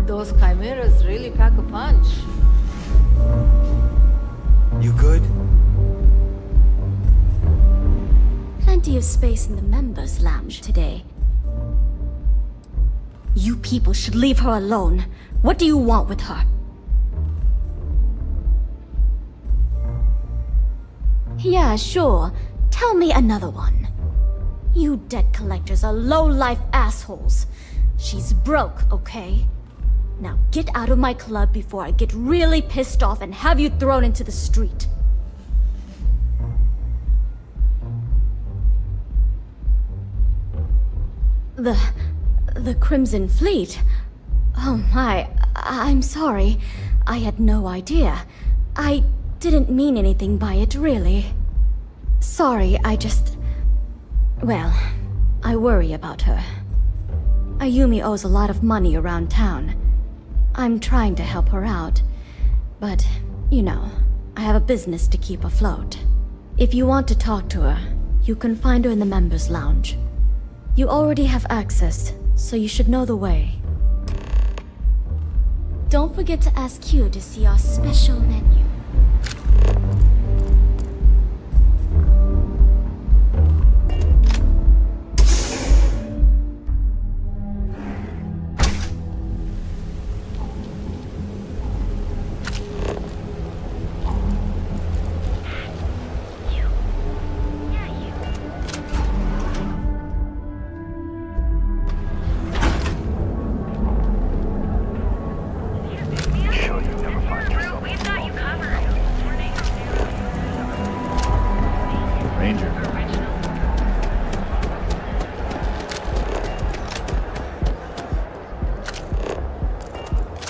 Those chimeras really pack a punch. You good? Plenty of space in the members' lounge today. You people should leave her alone. What do you want with her? Yeah, sure. Tell me another one. You debt collectors are low-life assholes. She's broke, okay? Now get out of my club before I get really pissed off and have you thrown into the street. The Crimson Fleet? Oh my, I'm sorry. I had no idea. I didn't mean anything by it, really. Sorry, well, I worry about her. Ayumi owes a lot of money around town. I'm trying to help her out, but, you know, I have a business to keep afloat. If you want to talk to her, you can find her in the members' lounge. You already have access, so you should know the way. Don't forget to ask Q to see our special menu.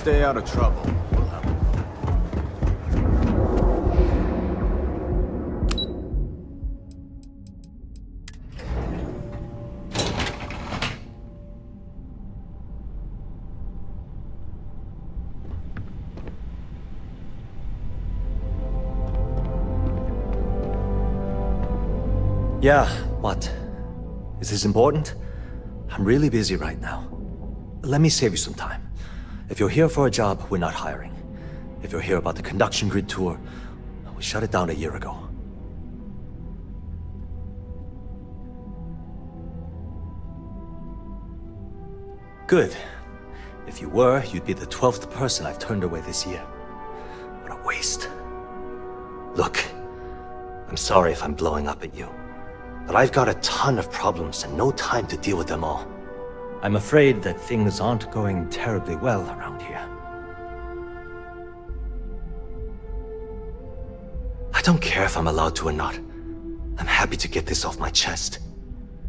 Stay out of trouble. We'll have it. Yeah, what? Is this important? I'm really busy right now. Let me save you some time. If you're here for a job, we're not hiring. If you're here about the conduction grid tour, we shut it down a year ago. Good. If you were, you'd be the 12th person I've turned away this year. What a waste. Look, I'm sorry if I'm blowing up at you, but I've got a ton of problems and no time to deal with them all. I'm afraid that things aren't going terribly well around here. I don't care if I'm allowed to or not. I'm happy to get this off my chest.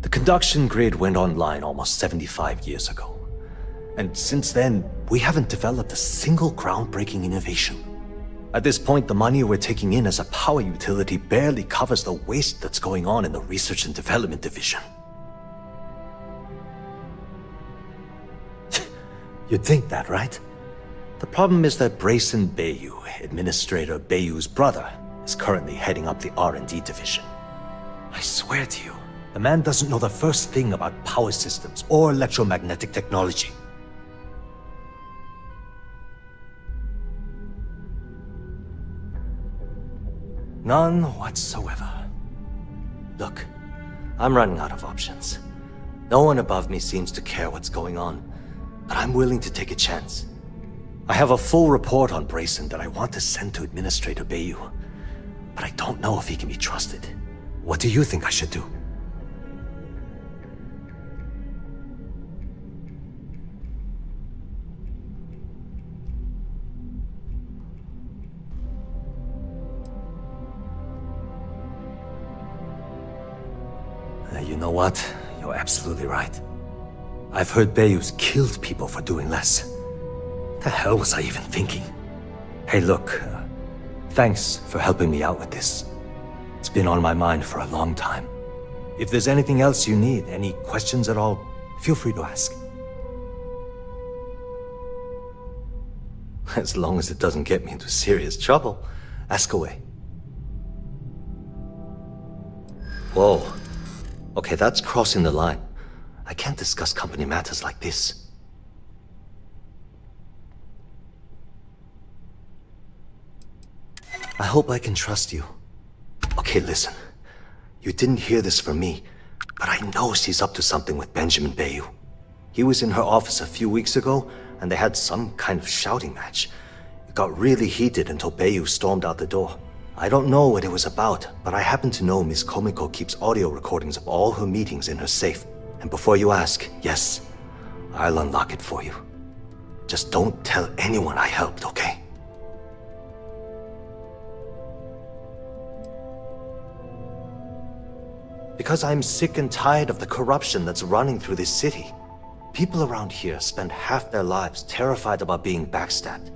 The conduction grid went online almost 75 years ago. And since then, we haven't developed a single groundbreaking innovation. At this point, the money we're taking in as a power utility barely covers the waste that's going on in the research and development division. You'd think that, right? The problem is that Brayson Bayou, Administrator Bayou's brother, is currently heading up the R&D division. I swear to you, the man doesn't know the first thing about power systems or electromagnetic technology. None whatsoever. Look, I'm running out of options. No one above me seems to care what's going on, but I'm willing to take a chance. I have a full report on Brayson that I want to send to Administrator Bayou, but I don't know if he can be trusted. What do you think I should do? You know what? You're absolutely right. I've heard Bayou's killed people for doing less. The hell was I even thinking? Hey, look, thanks for helping me out with this. It's been on my mind for a long time. If there's anything else you need, any questions at all, feel free to ask. As long as it doesn't get me into serious trouble, ask away. Whoa. Okay, that's crossing the line. I can't discuss company matters like this. I hope I can trust you. Okay, listen. You didn't hear this from me, but I know she's up to something with Benjamin Bayou. He was in her office a few weeks ago, and they had some kind of shouting match. It got really heated until Bayou stormed out the door. I don't know what it was about, but I happen to know Miss Komiko keeps audio recordings of all her meetings in her safe. And before you ask, yes, I'll unlock it for you. Just don't tell anyone I helped, okay? Because I'm sick and tired of the corruption that's running through this city. People around here spend half their lives terrified about being backstabbed,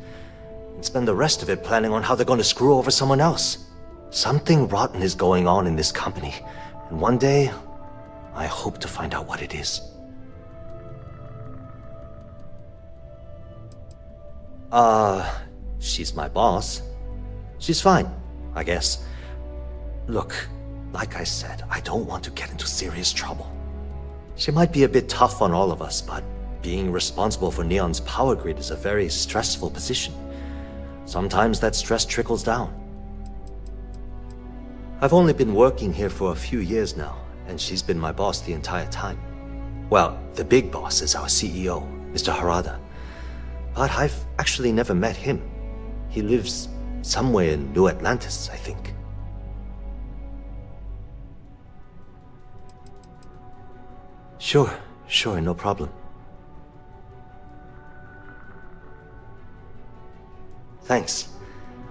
and spend the rest of it planning on how they're going to screw over someone else. Something rotten is going on in this company, and one day, I hope to find out what it is. She's my boss. She's fine, I guess. Look, like I said, I don't want to get into serious trouble. She might be a bit tough on all of us, but being responsible for Neon's power grid is a very stressful position. Sometimes that stress trickles down. I've only been working here for a few years now, and she's been my boss the entire time. Well, the big boss is our CEO, Mr. Harada. But I've actually never met him. He lives somewhere in New Atlantis, I think. Sure, no problem. Thanks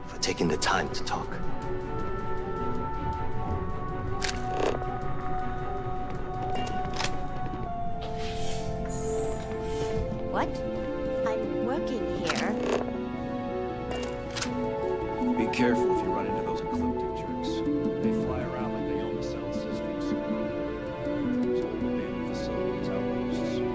for taking the time to talk. What? I'm working here. Be careful if you run into those ecliptic jerks. They fly around like they own the cell systems. There's old abandoned facilities, outposts.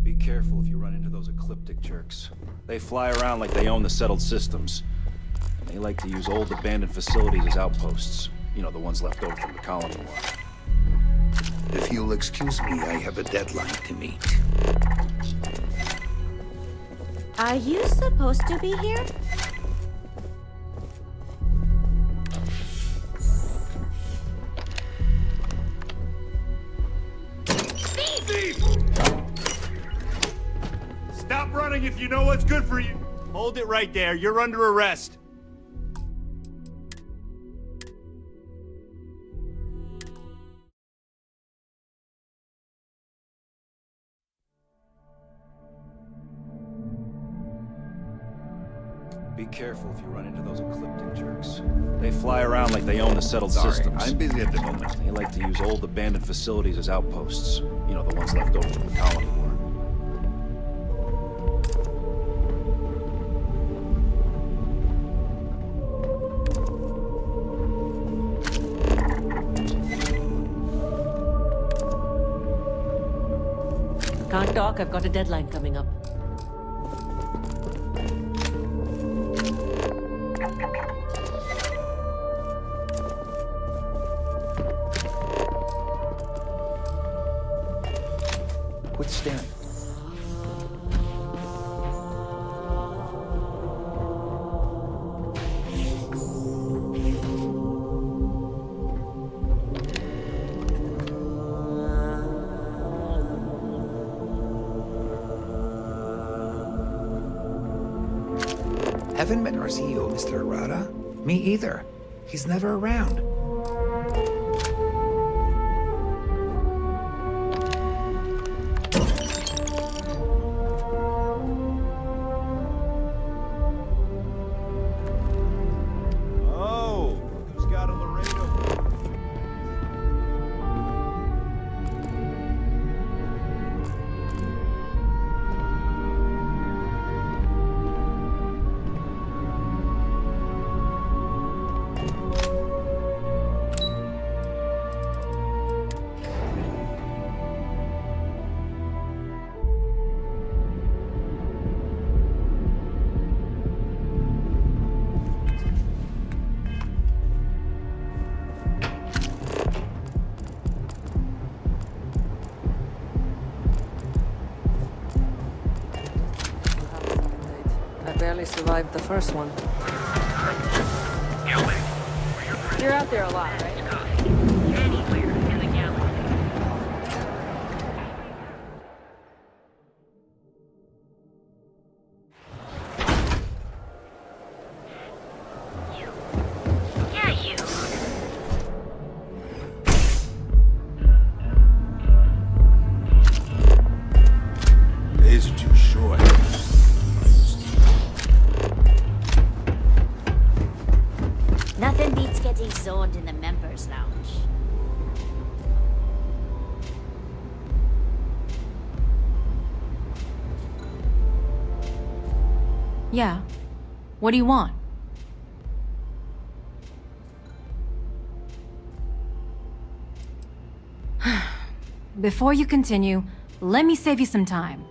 Be careful if you run into those ecliptic jerks. They fly around like they own the settled systems. And they like to use old abandoned facilities as outposts. You know, the ones left over from the colony war. If you'll excuse me, I have a deadline to meet. Are you supposed to be here? Stop running if you know what's good for you. Hold it right there. You're under arrest. Be careful if you run into those ecliptic jerks. They fly around like they own the settled systems. I'm busy at the moment. They like to use old abandoned facilities as outposts. You know, the ones left over from the colony war. Can't talk, I've got a deadline coming up. Quit staring. Haven't met our CEO, Mr. Arata. Me either. He's never around. Oh, who's got a Laredo? I barely survived the first one. You're out there a lot, right? Yeah, you. Days are too short. Nothing beats getting zoned in the members' lounge. Yeah. What do you want? Before you continue, let me save you some time.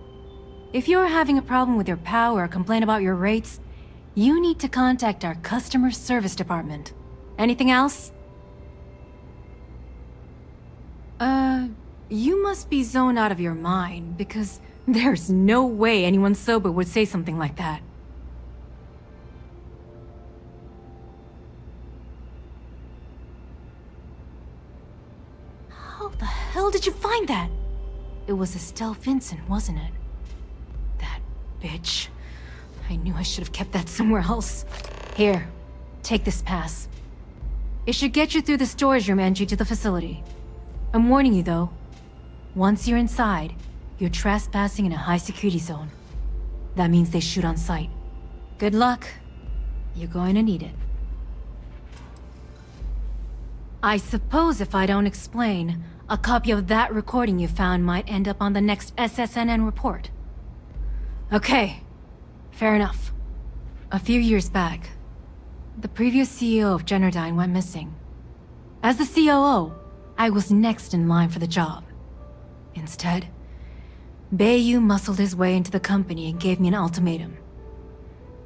If you're having a problem with your POW or a complaint about your rates, you need to contact our customer service department. Anything else? You must be zoned out of your mind, because there's no way anyone sober would say something like that. How the hell did you find that? It was Estelle Vincent, wasn't it? That bitch. I knew I should have kept that somewhere else. Here, take this pass. It should get you through the storage room entry to the facility. I'm warning you though. Once you're inside, you're trespassing in a high-security zone. That means they shoot on sight. Good luck. You're going to need it. I suppose if I don't explain, a copy of that recording you found might end up on the next SSNN report. Okay. Fair enough. A few years back, the previous CEO of Generdyne went missing. As the COO, I was next in line for the job. Instead, Bayou muscled his way into the company and gave me an ultimatum.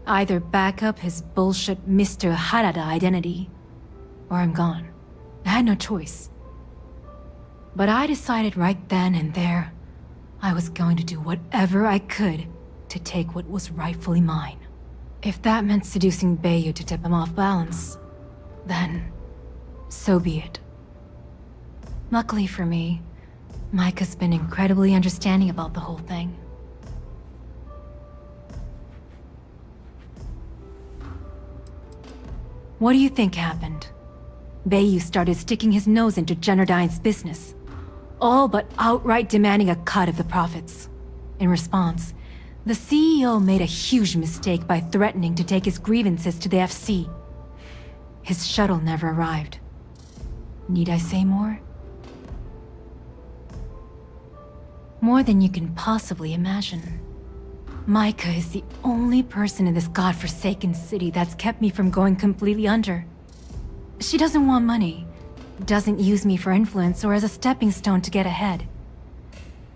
Either back up his bullshit Mr. Harada identity, or I'm gone. I had no choice. But I decided right then and there, I was going to do whatever I could to take what was rightfully mine. If that meant seducing Bayu to tip him off balance, then so be it. Luckily for me, Mike has been incredibly understanding about the whole thing. What do you think happened? Bayu started sticking his nose into Generdyne's business, all but outright demanding a cut of the profits. In response, the CEO made a huge mistake by threatening to take his grievances to the FC. His shuttle never arrived. Need I say more? More than you can possibly imagine. Micah is the only person in this godforsaken city that's kept me from going completely under. She doesn't want money, doesn't use me for influence or as a stepping stone to get ahead.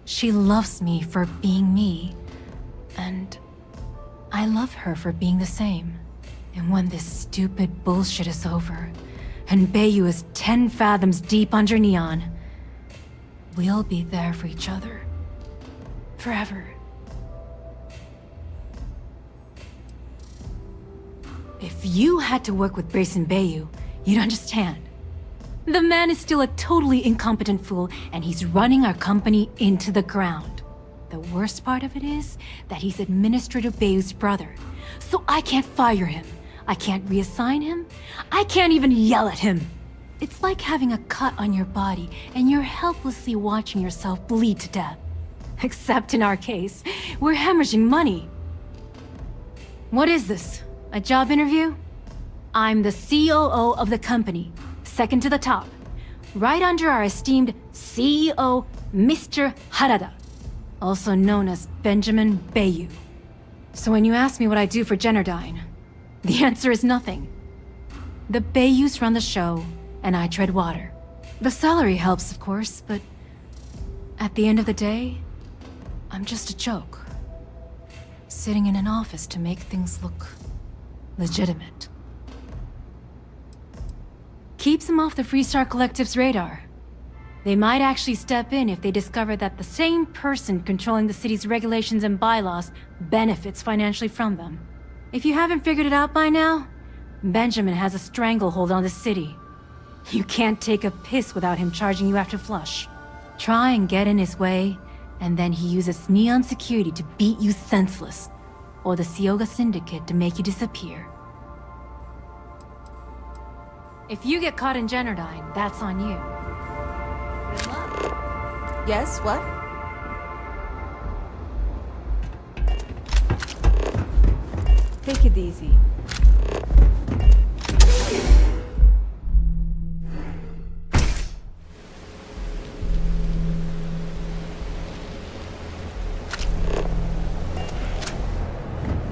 She loves me for being me, and I love her for being the same. And when this stupid bullshit is over, and Bayu is 10 fathoms deep under Neon, we'll be there for each other. Forever. If you had to work with Grayson Bayu, you'd understand. The man is still a totally incompetent fool, and he's running our company into the ground. The worst part of it is that he's Administrator Bayu's brother, so I can't fire him. I can't reassign him. I can't even yell at him. It's like having a cut on your body, and you're helplessly watching yourself bleed to death. Except in our case, we're hemorrhaging money. What is this? A job interview? I'm the COO of the company, second to the top, right under our esteemed CEO, Mr. Harada, also known as Benjamin Bayu. So when you ask me what I do for Generdyne, the answer is nothing. The Bayus run the show, and I tread water. The salary helps, of course, but at the end of the day, I'm just a joke. Sitting in an office to make things look legitimate. Keeps them off the Freestar Collective's radar. They might actually step in if they discover that the same person controlling the city's regulations and bylaws benefits financially from them. If you haven't figured it out by now, Benjamin has a stranglehold on the city. You can't take a piss without him charging you after flush. Try and get in his way, and then he uses Neon security to beat you senseless, or the Sioga Syndicate to make you disappear. If you get caught in Generdyne, that's on you. Good luck. Yes, what? Take it easy.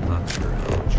Not sure how much.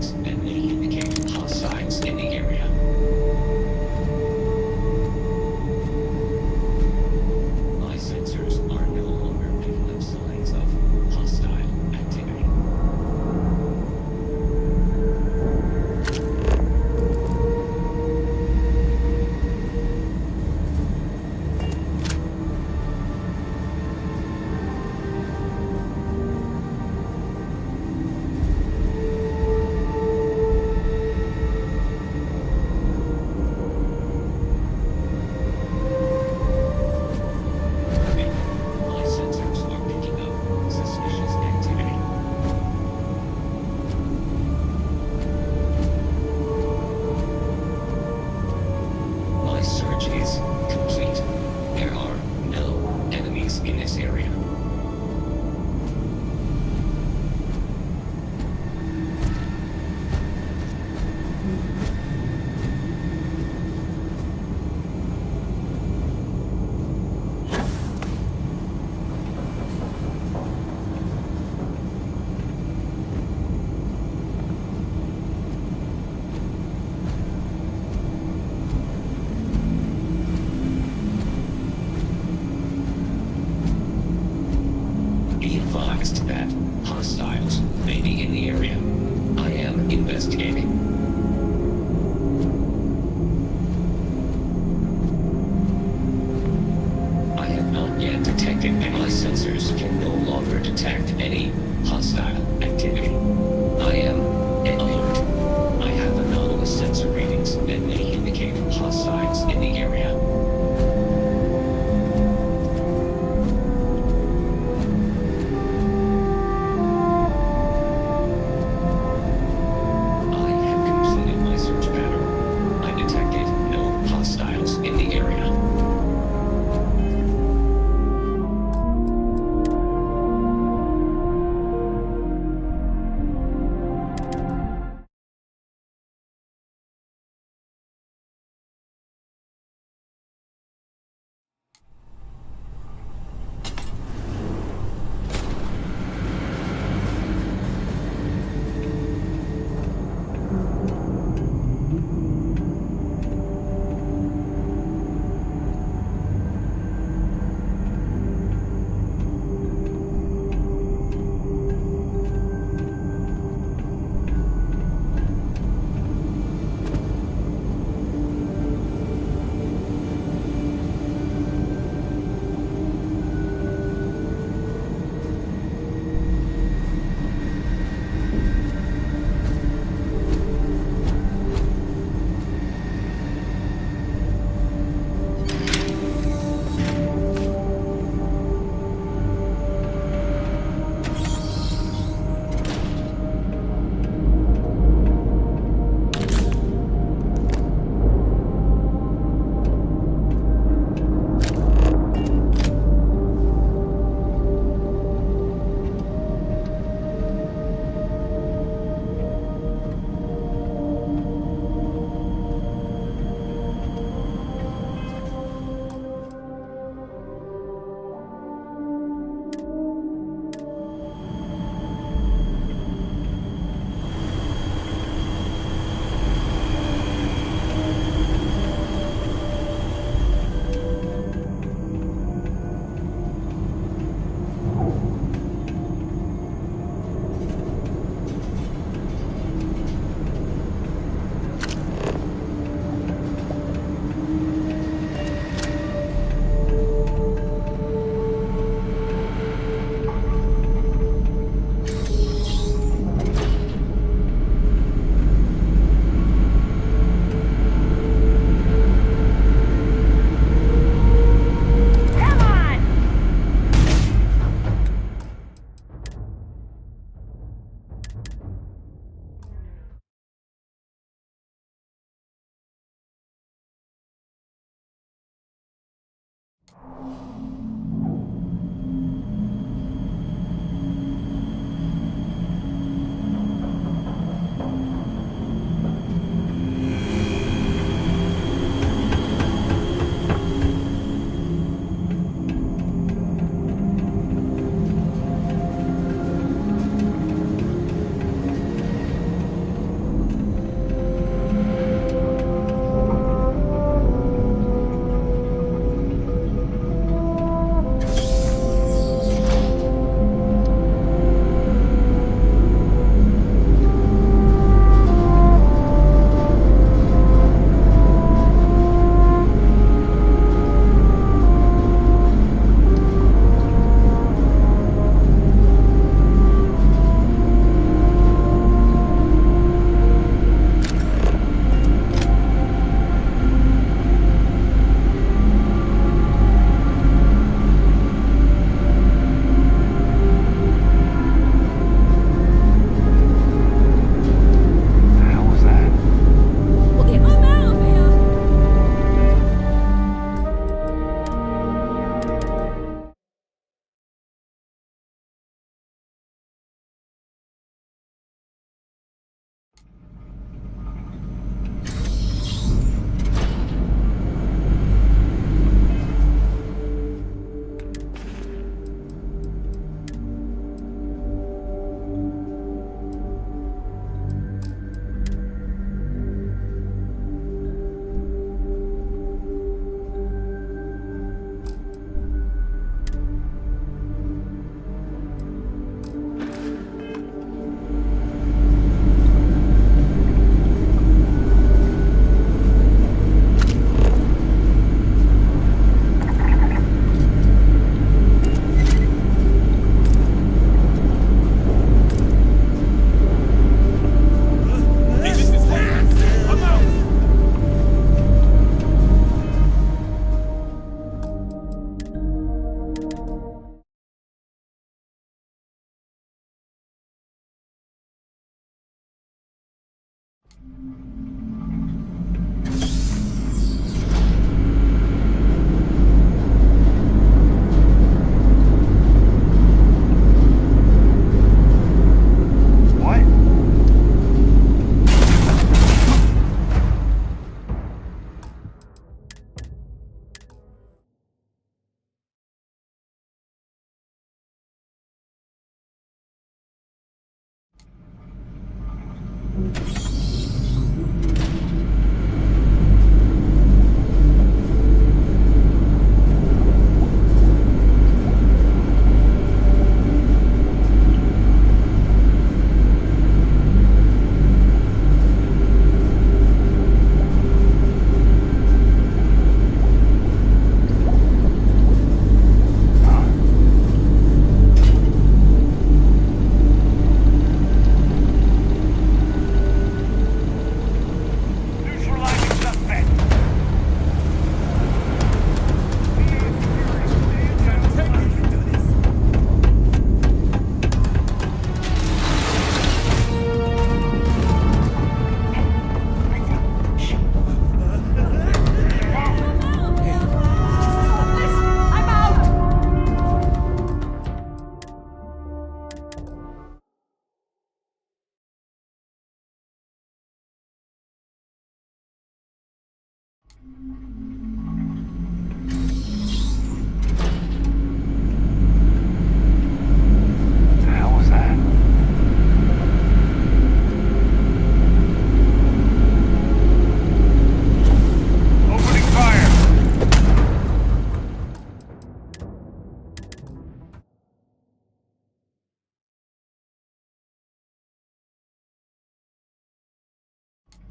signs, and may indicate hostiles in the area. My sensors are no longer picking up signs of hostile activity.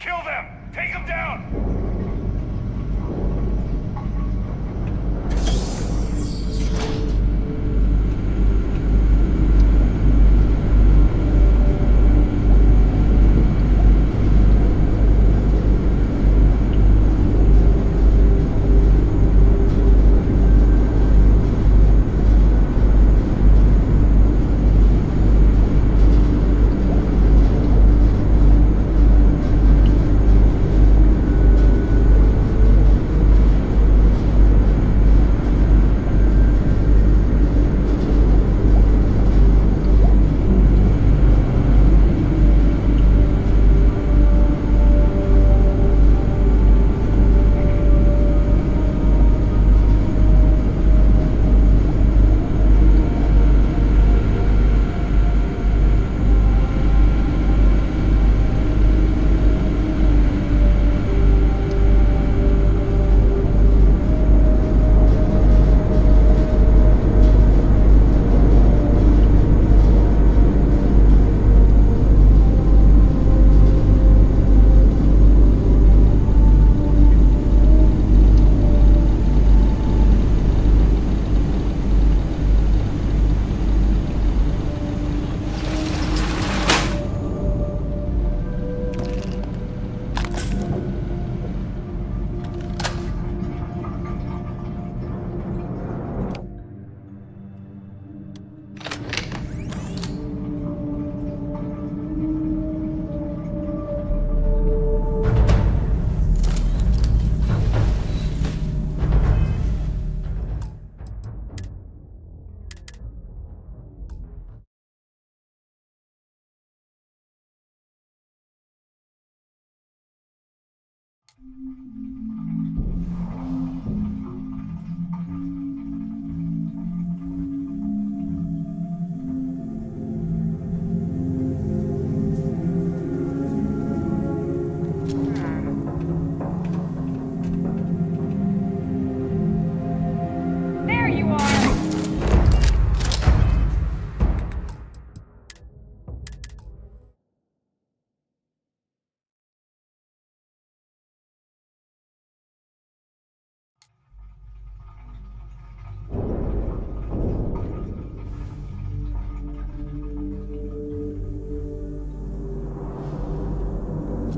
Kill them! Take them down!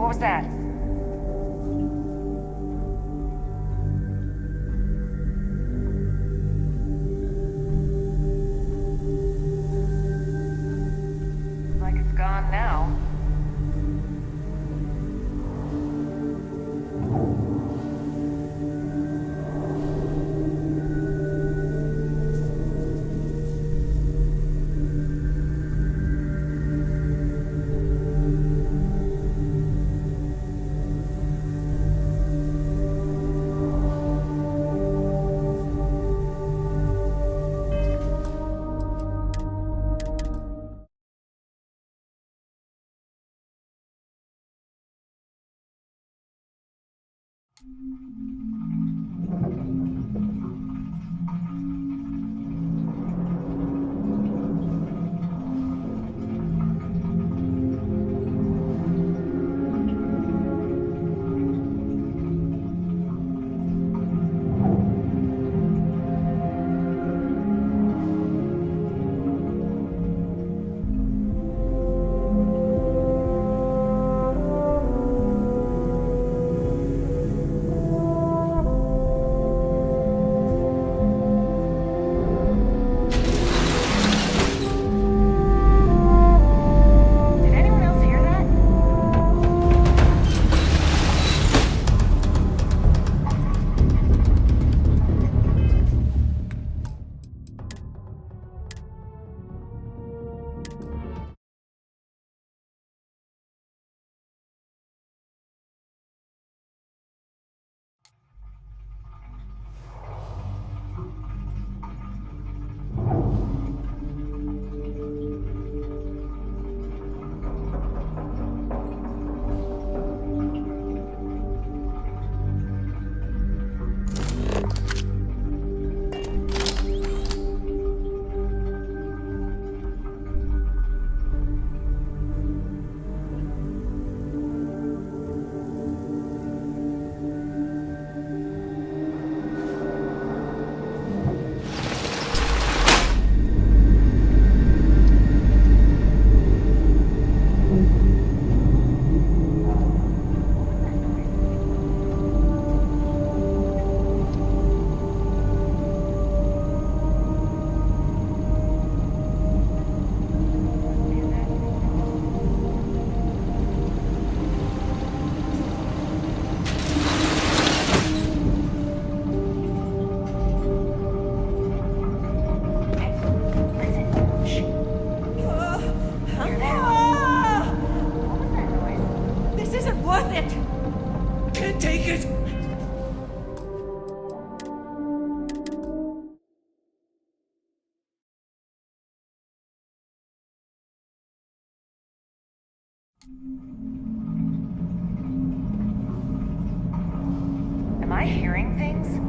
What was that? Like it's gone now. Am I hearing things?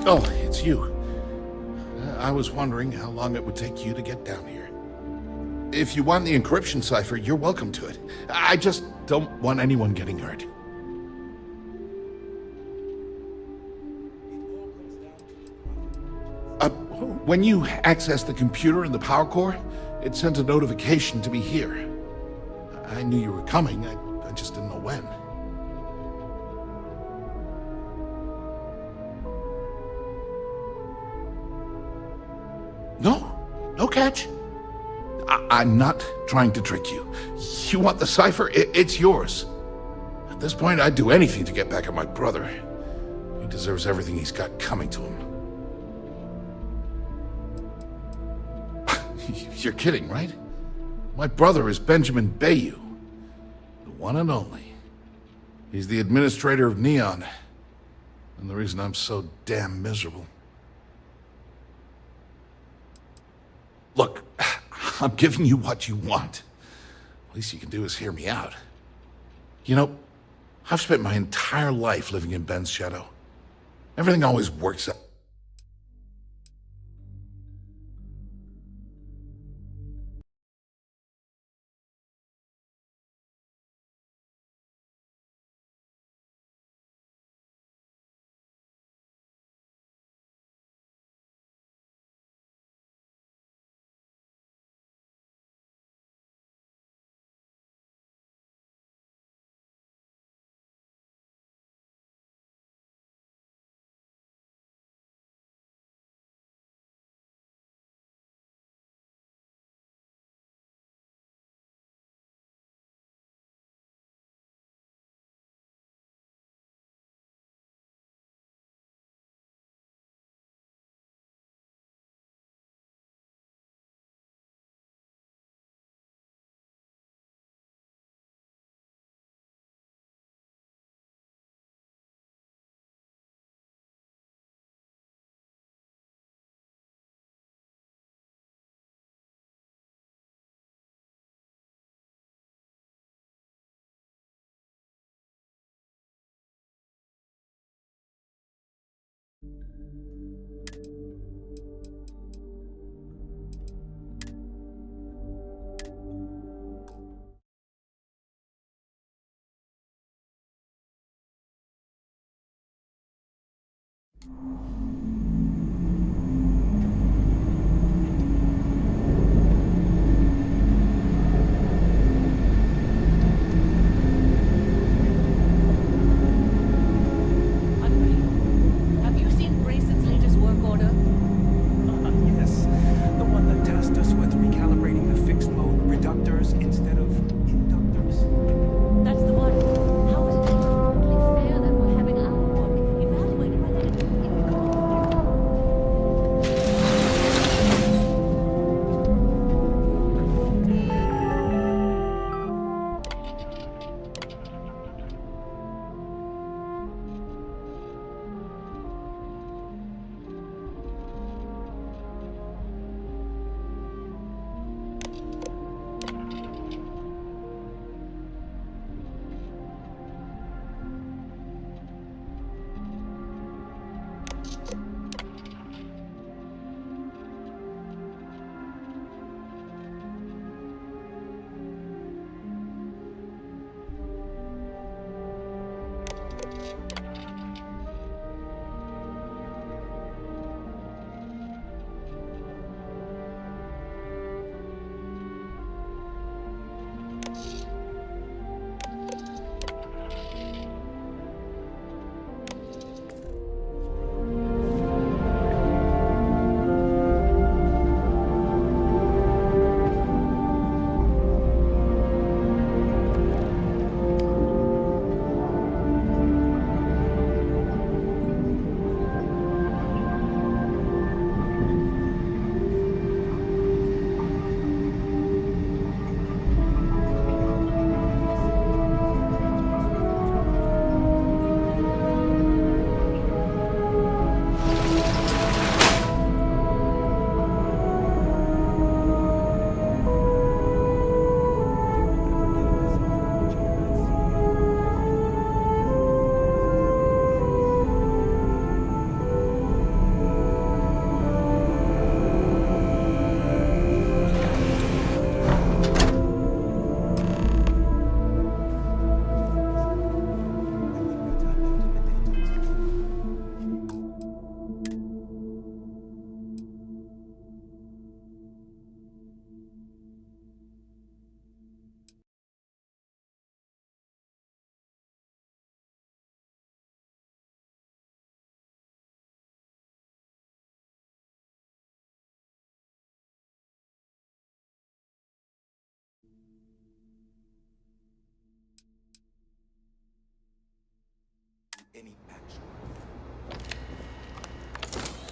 Oh, it's you. I was wondering how long it would take you to get down here. If you want the encryption cipher, you're welcome to it. I just don't want anyone getting hurt. When you accessed the computer in the power core, it sent a notification to me here. I knew you were coming, I just didn't know when. No catch. I'm not trying to trick you. You want the cipher? It's yours. At this point, I'd do anything to get back at my brother. He deserves everything he's got coming to him. You're kidding, right? My brother is Benjamin Bayou, the one and only. He's the administrator of Neon, and the reason I'm so damn miserable. Look, I'm giving you what you want. Least you can do is hear me out. You know, I've spent my entire life living in Ben's shadow. Everything always works out.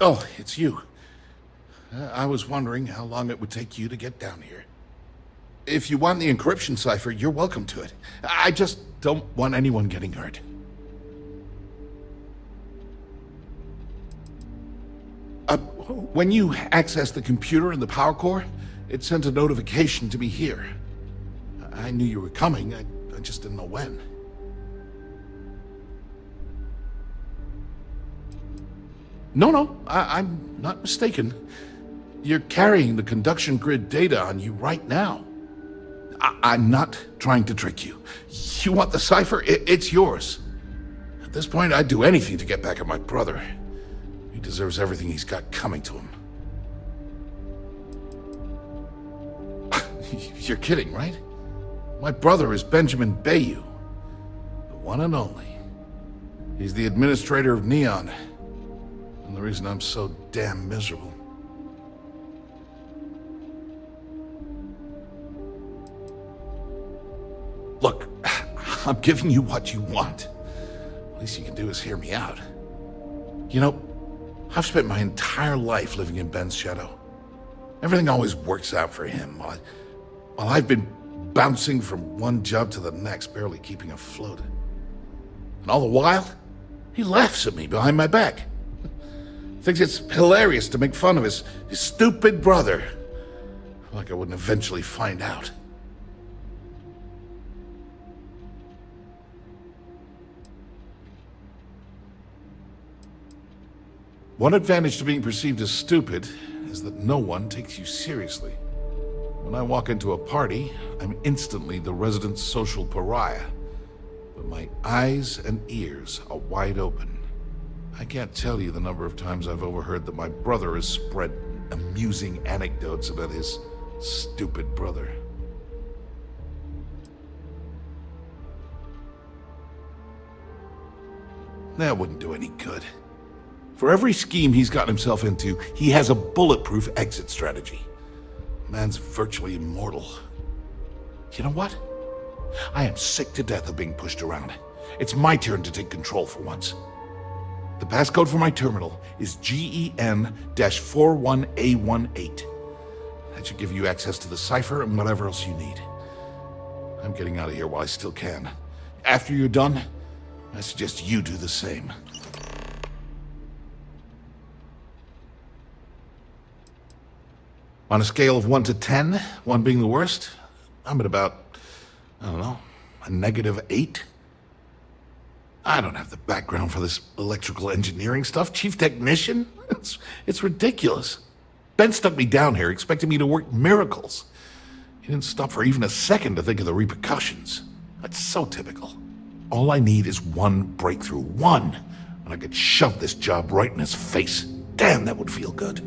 Oh, it's you. I was wondering how long it would take you to get down here. If you want the encryption cipher, you're welcome to it. I just don't want anyone getting hurt. When you access the computer in the power core, it sent a notification to me here. I knew you were coming, I just didn't know when. No, I'm not mistaken. You're carrying the conduction grid data on you right now. I'm not trying to trick you. You want the cipher? It's yours. At this point, I'd do anything to get back at my brother. He deserves everything he's got coming to him. You're kidding, right? My brother is Benjamin Bayou, the one and only. He's the administrator of Neon, and the reason I'm so damn miserable. Look, I'm giving you what you want. The least you can do is hear me out. You know, I've spent my entire life living in Ben's shadow. Everything always works out for him, while I've been bouncing from one job to the next, barely keeping afloat. And all the while, he laughs at me behind my back. Thinks it's hilarious to make fun of his stupid brother. Like I wouldn't eventually find out. One advantage to being perceived as stupid is that no one takes you seriously. When I walk into a party, I'm instantly the resident social pariah. But my eyes and ears are wide open. I can't tell you the number of times I've overheard that my brother has spread amusing anecdotes about his stupid brother. That wouldn't do any good. For every scheme he's gotten himself into, he has a bulletproof exit strategy. Man's virtually immortal. You know what? I am sick to death of being pushed around. It's my turn to take control for once. The passcode for my terminal is GEN-41A18. That should give you access to the cipher and whatever else you need. I'm getting out of here while I still can. After you're done, I suggest you do the same. On a scale of 1 to 10, 1 being the worst, I'm at about, I don't know, a -8. I don't have the background for this electrical engineering stuff. Chief technician? It's ridiculous. Ben stuck me down here expecting me to work miracles. He didn't stop for even a second to think of the repercussions. That's so typical. All I need is one breakthrough. One! And I could shove this job right in his face. Damn, that would feel good.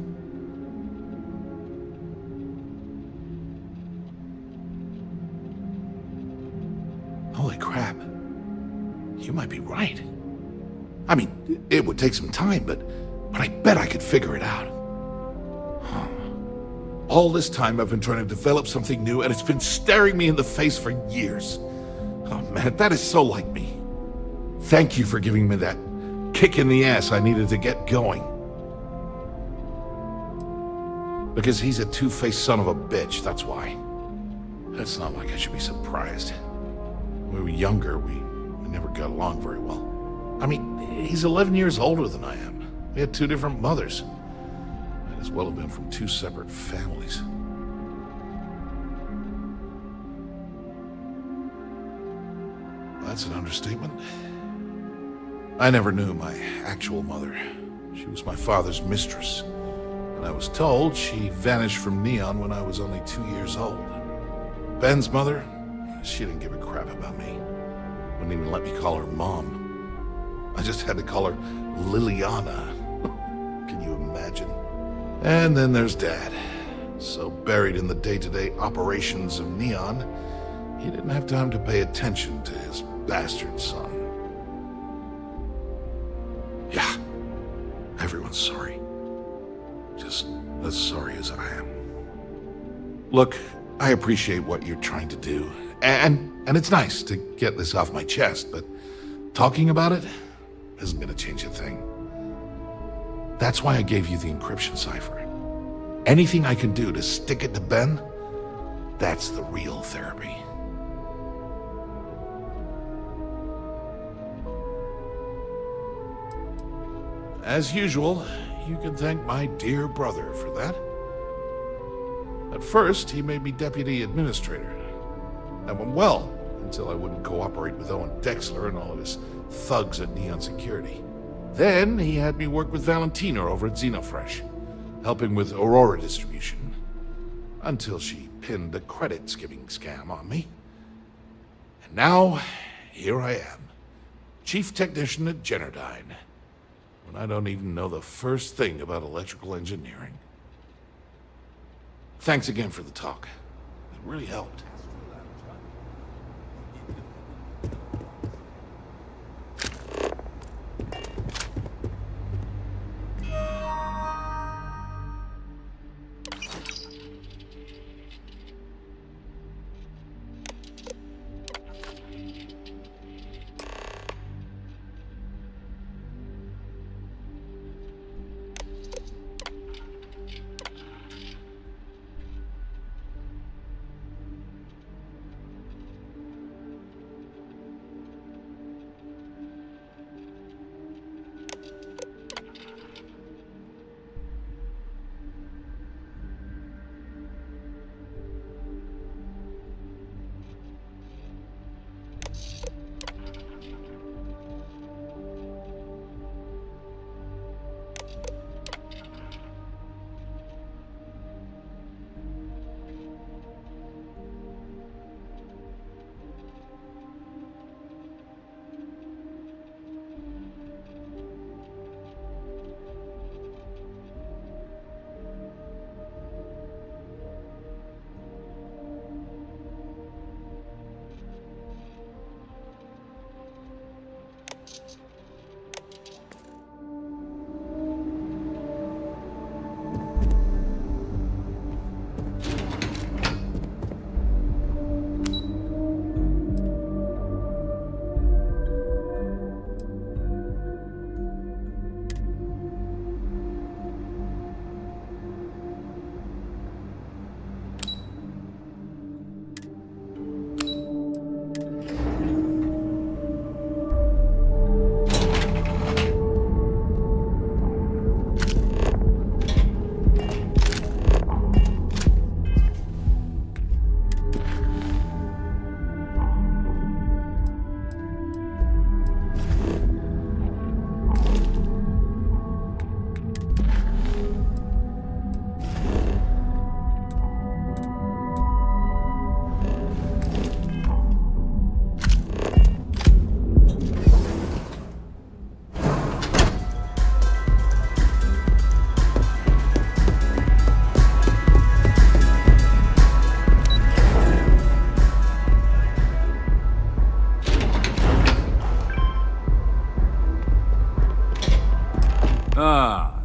Holy crap. You might be right. I mean, it would take some time, but I bet I could figure it out. All this time I've been trying to develop something new, and it's been staring me in the face for years. Oh man, that is so like me. Thank you for giving me that kick in the ass I needed to get going. Because he's a two-faced son of a bitch, that's why. It's not like I should be surprised. When we were younger, we never got along very well. I mean, he's 11 years older than I am. We had 2 different mothers. Might as well have been from 2 separate families. That's an understatement. I never knew my actual mother. She was my father's mistress. And I was told she vanished from Neon when I was only 2 years old. Ben's mother, she didn't give a crap about me. Wouldn't even let me call her Mom. I just had to call her Liliana. Can you imagine? And then there's Dad. So buried in the day-to-day operations of Neon, he didn't have time to pay attention to his bastard son. Yeah, everyone's sorry. Just as sorry as I am. Look, I appreciate what you're trying to do. And it's nice to get this off my chest, but talking about it isn't going to change a thing. That's why I gave you the encryption cipher. Anything I can do to stick it to Ben, that's the real therapy. As usual, you can thank my dear brother for that. At first, he made me deputy administrator. That went well, until I wouldn't cooperate with Owen Dexler and all of his thugs at Neon Security. Then he had me work with Valentina over at Xenofresh, helping with Aurora distribution, until she pinned a credit skimming scam on me. And now, here I am, chief technician at Generdyne, when I don't even know the first thing about electrical engineering. Thanks again for the talk. It really helped.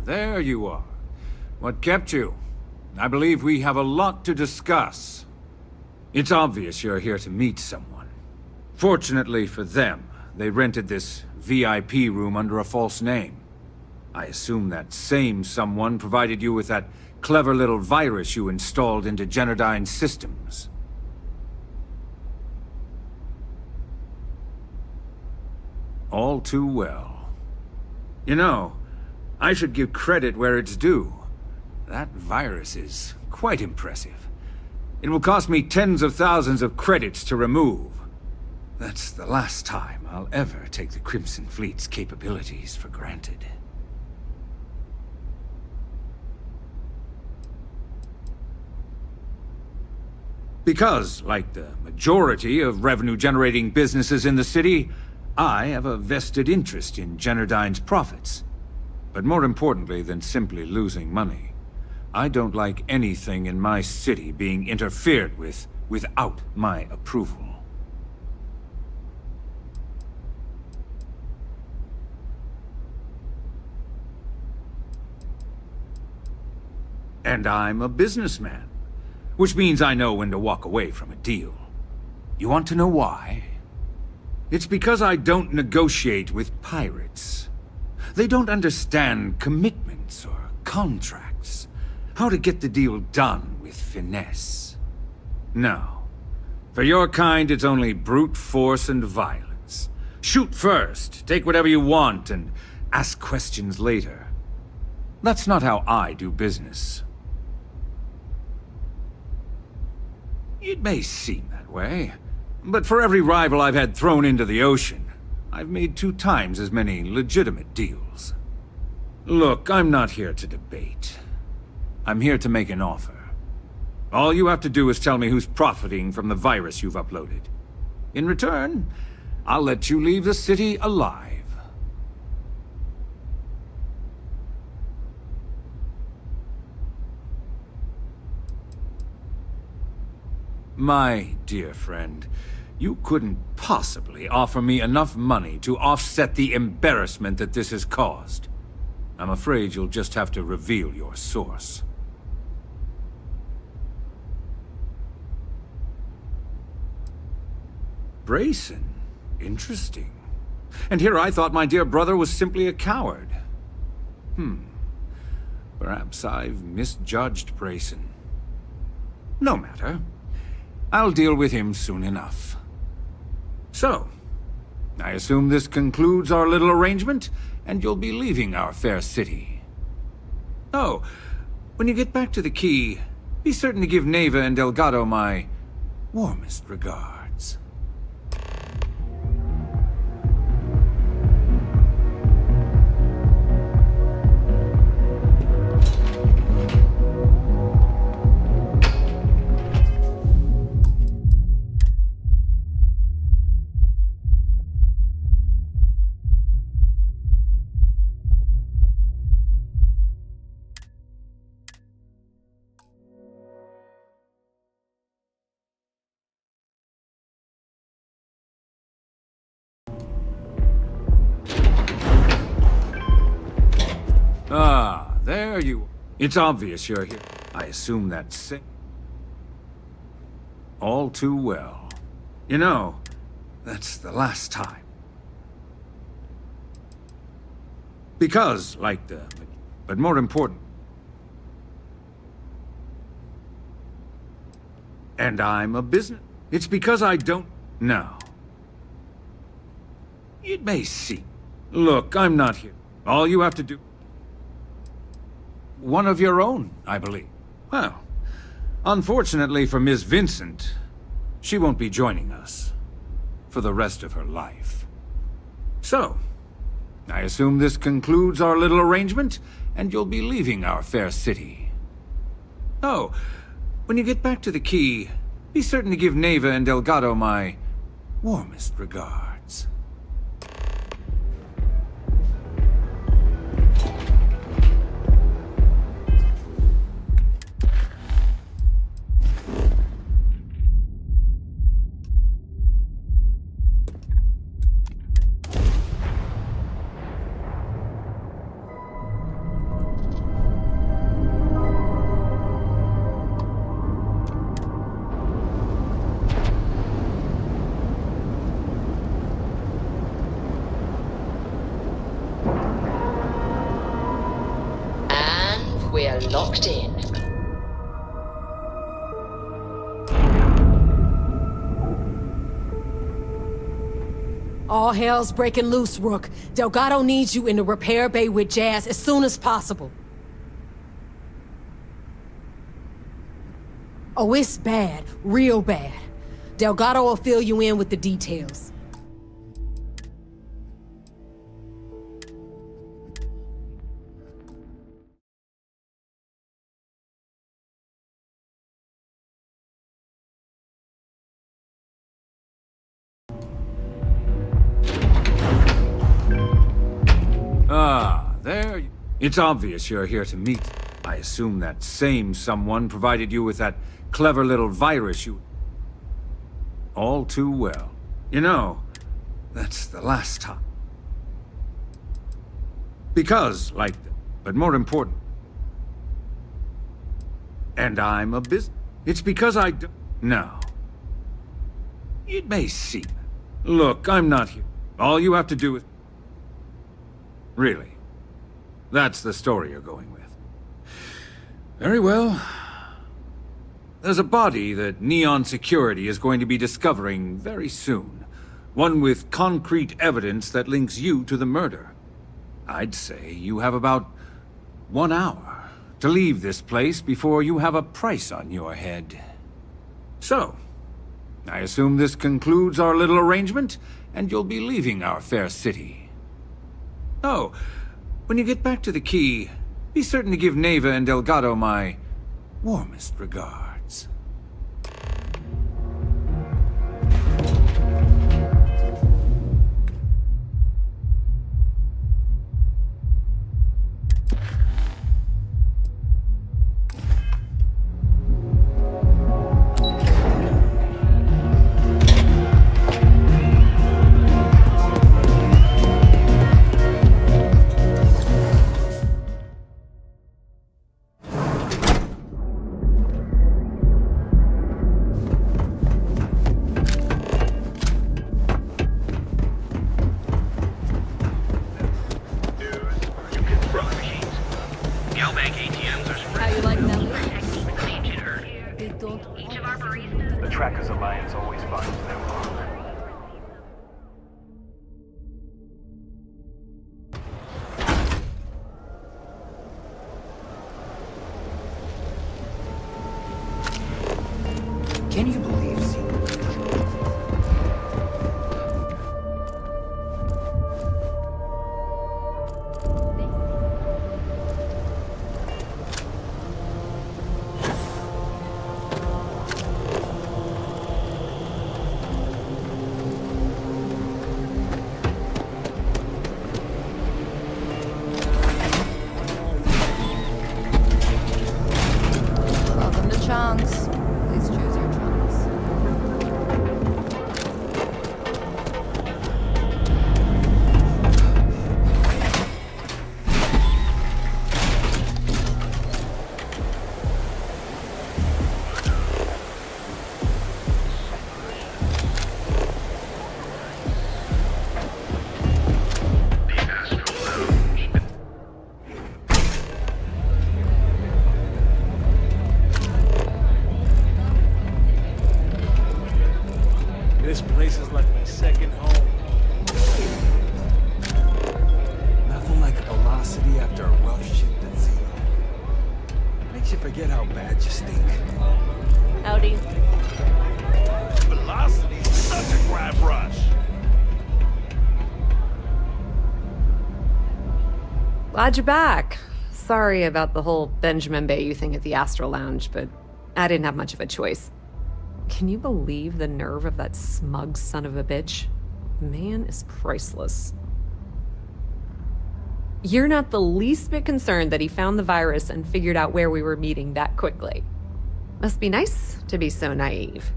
There you are. What kept you? I believe we have a lot to discuss. It's obvious you're here to meet someone. Fortunately for them, they rented this VIP room under a false name. I assume that same someone provided you with that clever little virus you installed into Generdyne's systems. All too well. You know, I should give credit where it's due. That virus is quite impressive. It will cost me tens of thousands of credits to remove. That's the last time I'll ever take the Crimson Fleet's capabilities for granted. Because, like the majority of revenue-generating businesses in the city, I have a vested interest in Generdyne's profits. But more importantly than simply losing money, I don't like anything in my city being interfered with without my approval. And I'm a businessman, which means I know when to walk away from a deal. You want to know why? It's because I don't negotiate with pirates. They don't understand commitments or contracts. How to get the deal done with finesse. No. For your kind, it's only brute force and violence. Shoot first, take whatever you want, and ask questions later. That's not how I do business. It may seem that way, but for every rival I've had thrown into the ocean, I've made 2 times as many legitimate deals. Look, I'm not here to debate. I'm here to make an offer. All you have to do is tell me who's profiting from the virus you've uploaded. In return, I'll let you leave the city alive. My dear friend, you couldn't possibly offer me enough money to offset the embarrassment that this has caused. I'm afraid you'll just have to reveal your source. Brayson? Interesting. And here I thought my dear brother was simply a coward. Perhaps I've misjudged Brayson. No matter. I'll deal with him soon enough. So, I assume this concludes our little arrangement, and you'll be leaving our fair city. Oh, when you get back to the key, be certain to give Neva and Delgado my warmest regards. Ah, there you are. It's obvious you're here. I assume that's it. All too well. You know, that's the last time. Because, like the... But more important... And I'm a business... It's because I don't... No. It may seem... Look, I'm not here. All you have to do... One of your own, I believe. Well, unfortunately for Ms. Vincent, she won't be joining us for the rest of her life. So, I assume this concludes our little arrangement, and you'll be leaving our fair city. Oh, when you get back to the key, be certain to give Neva and Delgado my warmest regards. We're locked in. All hell's breaking loose, Rook. Delgado needs you in the repair bay with Jazz as soon as possible. Oh, it's bad. Real bad. Delgado will fill you in with the details. Ah, there you... It's obvious you're here to meet. I assume that same someone provided you with that clever little virus you... All too well. You know, that's the last time. Because, like... But more important... And I'm a business... It's because I do... No. It may seem... Look, I'm not here. All you have to do is... Really, That's the story you're going with. Very well. There's a body that Neon Security is going to be discovering very soon. One with concrete evidence that links you to the murder. I'd say you have about 1 hour to leave this place before you have a price on your head. So, I assume this concludes our little arrangement, and you'll be leaving our fair city. Oh, when you get back to the key, be certain to give Neva and Delgado my warmest regards. Can you believe Welcome to Chunks. Please choose your chunks. This place is like my second home. Nothing like velocity after a rough shift at zero. Makes you forget how bad you stink. Howdy. Velocity's such a grab rush. Glad you're back. Sorry about the whole Benjamin Bayou thing at the Astral Lounge, but I didn't have much of a choice. Can you believe the nerve of that smug son of a bitch? The man is priceless. You're not the least bit concerned that he found the virus and figured out where we were meeting that quickly. Must be nice to be so naive.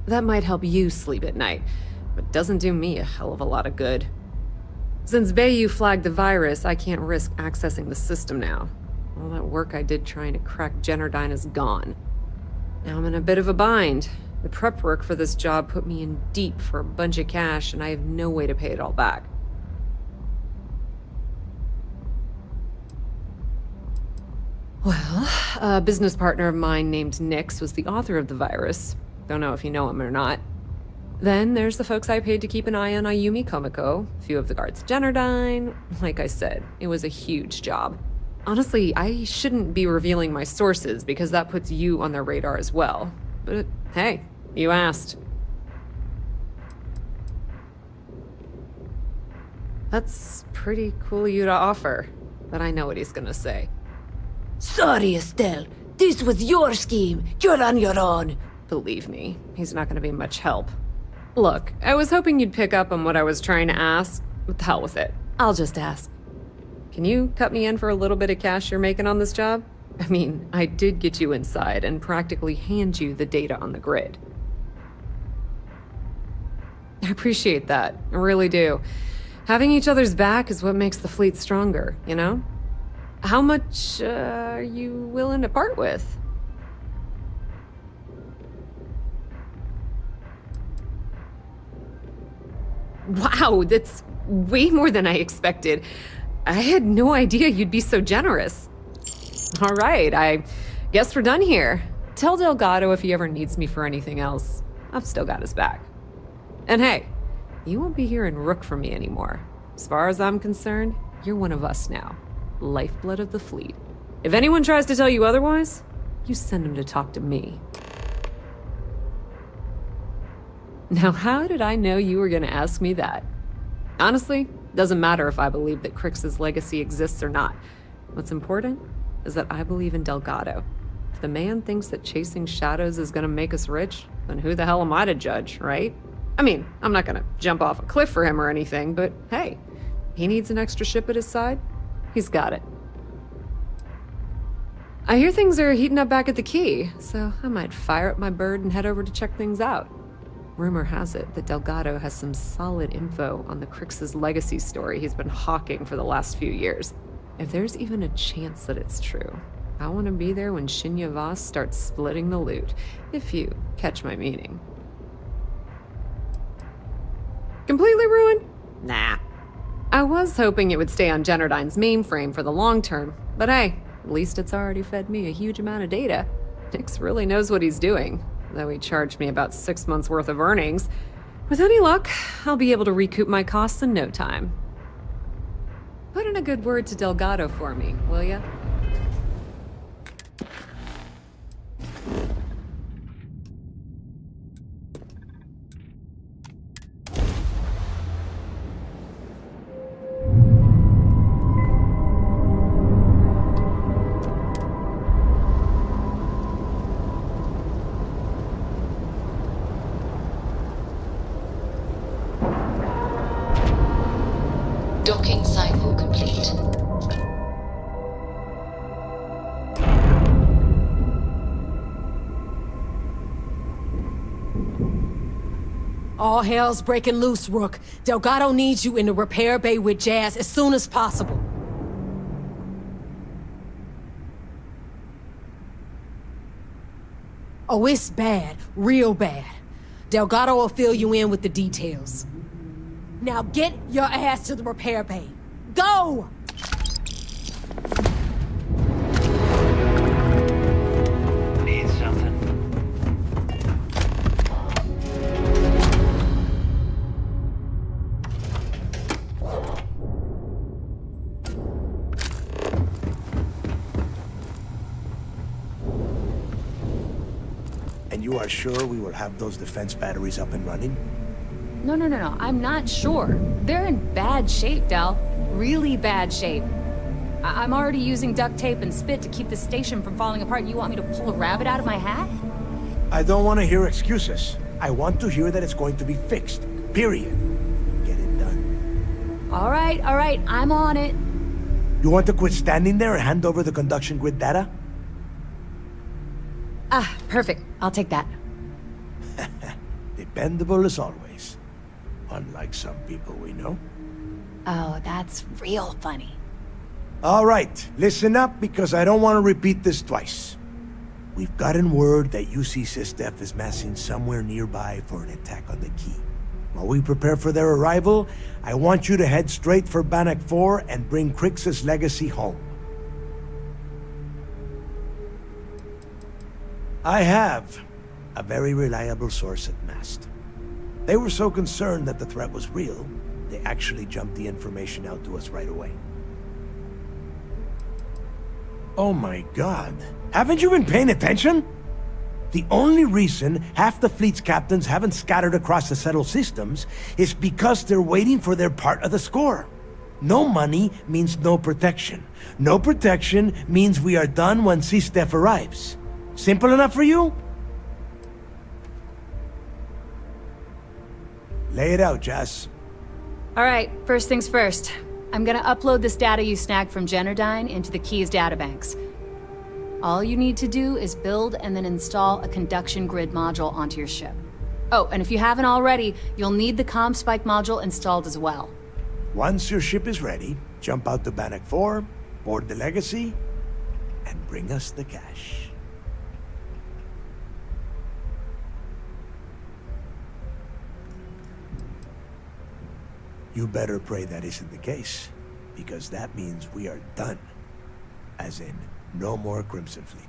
That might help you sleep at night, but doesn't do me a hell of a lot of good. Since Bayou flagged the virus, I can't risk accessing the system now. All that work I did trying to crack Generdyne is gone. Now I'm in a bit of a bind. The prep work for this job put me in deep for a bunch of cash, and I have no way to pay it all back. Well, a business partner of mine named Nyx was the author of the virus. Don't know if you know him or not. Then there's the folks I paid to keep an eye on Ayumi Komiko, a few of the guards at Generdyne. Like I said, it was a huge job. Honestly, I shouldn't be revealing my sources because that puts you on their radar as well. But hey, you asked. That's pretty cool of you to offer, but I know what he's gonna say. Sorry, Estelle. This was your scheme. You're on your own. Believe me, he's not gonna be much help. Look, I was hoping you'd pick up on what I was trying to ask. What the hell with it? I'll just ask. Can you cut me in for a little bit of cash you're making on this job? I mean, I did get you inside and practically hand you the data on the grid. I appreciate that. I really do. Having each other's back is what makes the fleet stronger, you know? How much are you willing to part with? Wow, that's way more than I expected. I had no idea you'd be so generous. All right, I guess we're done here. Tell Delgado if he ever needs me for anything else. I've still got his back. And hey, you won't be hearing Rook from me anymore. As far as I'm concerned, you're one of us now. Lifeblood of the fleet. If anyone tries to tell you otherwise, you send them to talk to me. Now, how did I know you were going to ask me that? Honestly, doesn't matter if I believe that Crix's legacy exists or not. What's important is that I believe in Delgado. If the man thinks that chasing shadows is going to make us rich, then who the hell am I to judge, right? I mean, I'm not going to jump off a cliff for him or anything, but hey, he needs an extra ship at his side. He's got it. I hear things are heating up back at the Key, so I might fire up my bird and head over to check things out. Rumor has it that Delgado has some solid info on the Crix's legacy story he's been hawking for the last few years. If there's even a chance that it's true, I want to be there when Shinya Voss starts splitting the loot, if you catch my meaning. Completely ruined? Nah. I was hoping it would stay on Generdyne's mainframe for the long term, but hey, at least it's already fed me a huge amount of data. Nix really knows what he's doing, though he charged me about 6 months worth of earnings. With any luck, I'll be able to recoup my costs in no time. Put in a good word to Delgado for me, will ya? Docking cycle complete. All hell's breaking loose, Rook. Delgado needs you in the repair bay with Jazz as soon as possible. Oh, it's bad. Real bad. Delgado will fill you in with the details. Now get your ass to the repair bay. Go! Need something? And you are sure we will have those defense batteries up and running? No, I'm not sure. They're in bad shape, Del. Really bad shape. I'm already using duct tape and spit to keep the station from falling apart. You want me to pull a rabbit out of my hat? I don't want to hear excuses. I want to hear that it's going to be fixed. Period. Get it done. All right, I'm on it. You want to quit standing there and hand over the conduction grid data? Ah, perfect. I'll take that. Dependable as always. Unlike some people we know. Oh, that's real funny. All right, listen up because I don't want to repeat this twice. We've gotten word that UC SysDef is massing somewhere nearby for an attack on the Key. While we prepare for their arrival, I want you to head straight for Bannock 4 and bring Crix's legacy home. I have a very reliable source at Mast. They were so concerned that the threat was real, they actually jumped the information out to us right away. Oh my god. Haven't you been paying attention? The only reason half the fleet's captains haven't scattered across the settled systems is because they're waiting for their part of the score. No money means no protection. No protection means we are done when SysDef arrives. Simple enough for you? Lay it out, Jess. All right, first things first. I'm gonna upload this data you snagged from Generdyne into the Key's databanks. All you need to do is build and then install a conduction grid module onto your ship. Oh, and if you haven't already, you'll need the comm spike module installed as well. Once your ship is ready, jump out to Bannock 4, board the Legacy, and bring us the cash. You better pray that isn't the case, because that means we are done. As in, no more Crimson Fleet.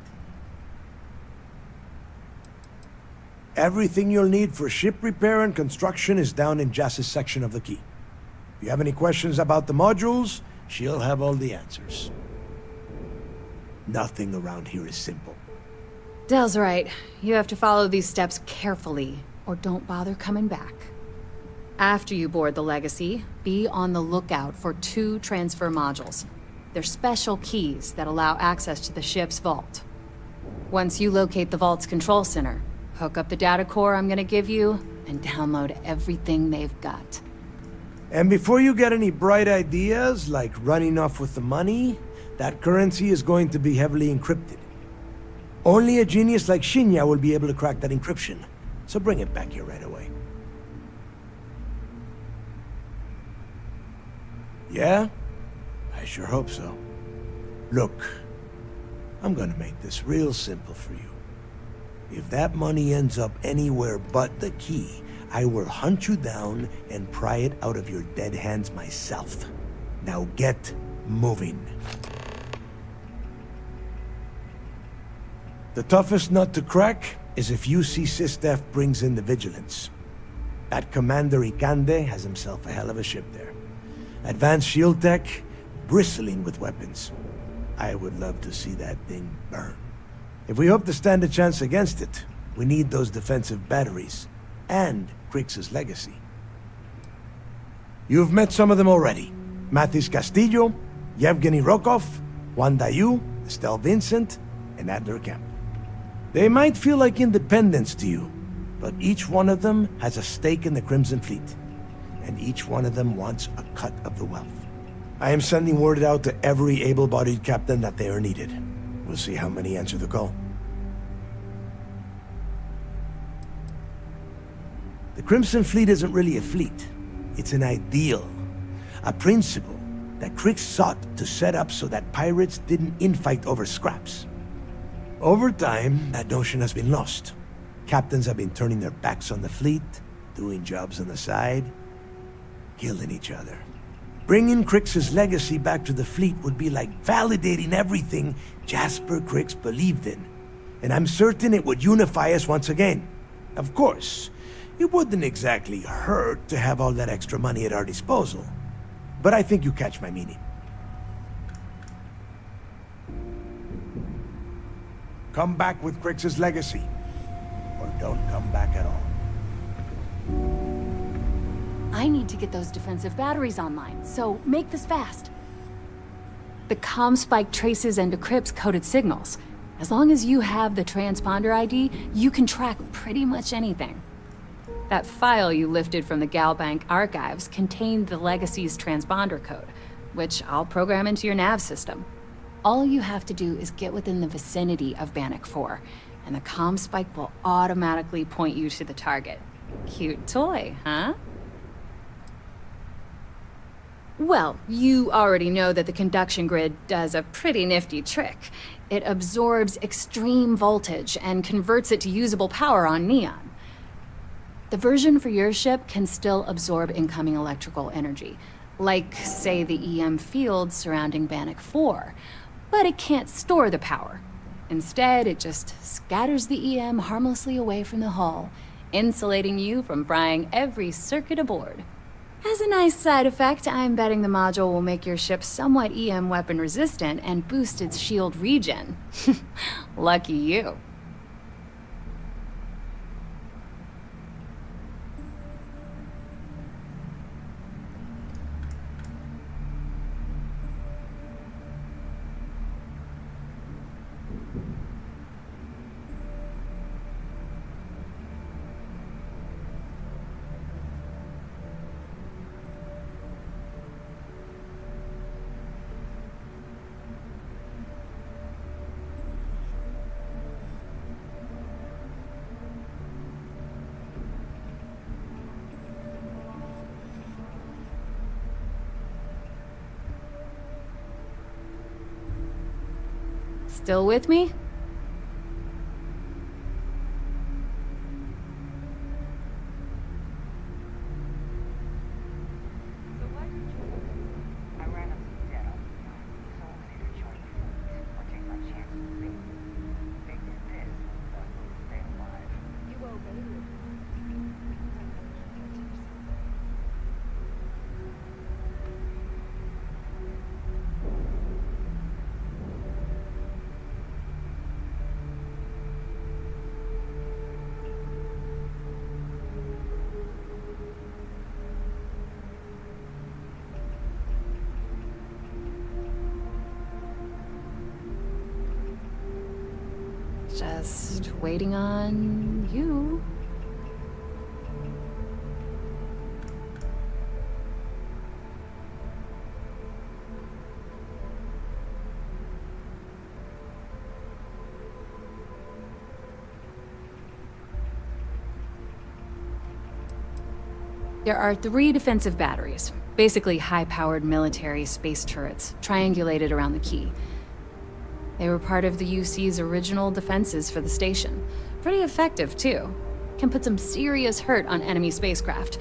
Everything you'll need for ship repair and construction is down in Jass's section of the key. If you have any questions about the modules, she'll have all the answers. Nothing around here is simple. Dell's right. You have to follow these steps carefully, or don't bother coming back. After you board the Legacy, be on the lookout for 2 transfer modules. They're special keys that allow access to the ship's vault. Once you locate the vault's control center, hook up the data core I'm gonna give you, and download everything they've got. And before you get any bright ideas, like running off with the money, that currency is going to be heavily encrypted. Only a genius like Shinya will be able to crack that encryption, so bring it back here right away. Yeah? I sure hope so. Look, I'm gonna make this real simple for you. If that money ends up anywhere but the key, I will hunt you down and pry it out of your dead hands myself. Now get moving. The toughest nut to crack is if UC SysDef brings in the Vigilance. That Commander Ikande has himself a hell of a ship there. Advanced shield tech, bristling with weapons. I would love to see that thing burn. If we hope to stand a chance against it, we need those defensive batteries, and Krix's legacy. You've met some of them already. Mathis Castillo, Yevgeny Rokov, Juan Dayu, Estelle Vincent, and Adler Kemp. They might feel like independents to you, but each one of them has a stake in the Crimson Fleet, and each one of them wants a cut of the wealth. I am sending word out to every able-bodied captain that they are needed. We'll see how many answer the call. The Crimson Fleet isn't really a fleet. It's an ideal. A principle that Krix sought to set up so that pirates didn't infight over scraps. Over time, that notion has been lost. Captains have been turning their backs on the fleet, doing jobs on the side, killing each other. Bringing Krix's legacy back to the fleet would be like validating everything Jasper Krix believed in. And I'm certain it would unify us once again. Of course, it wouldn't exactly hurt to have all that extra money at our disposal. But I think you catch my meaning. Come back with Krix's legacy, or don't come back at all. I need to get those defensive batteries online, so make this fast. The comm spike traces and decrypts coded signals. As long as you have the transponder ID, you can track pretty much anything. That file you lifted from the Galbank archives contained the Legacy's transponder code, which I'll program into your nav system. All you have to do is get within the vicinity of Bannock 4, and the comm spike will automatically point you to the target. Cute toy, huh? Well, you already know that the conduction grid does a pretty nifty trick. It absorbs extreme voltage and converts it to usable power on Neon. The version for your ship can still absorb incoming electrical energy, like, say, the EM field surrounding Bannock 4, but it can't store the power. Instead, it just scatters the EM harmlessly away from the hull, insulating you from frying every circuit aboard. As a nice side effect, I'm betting the module will make your ship somewhat EM weapon resistant and boost its shield regen. Lucky you. Still with me? Just waiting on you. There are 3 defensive batteries, basically high-powered military space turrets, triangulated around the key. They were part of the UC's original defenses for the station. Pretty effective, too. Can put some serious hurt on enemy spacecraft.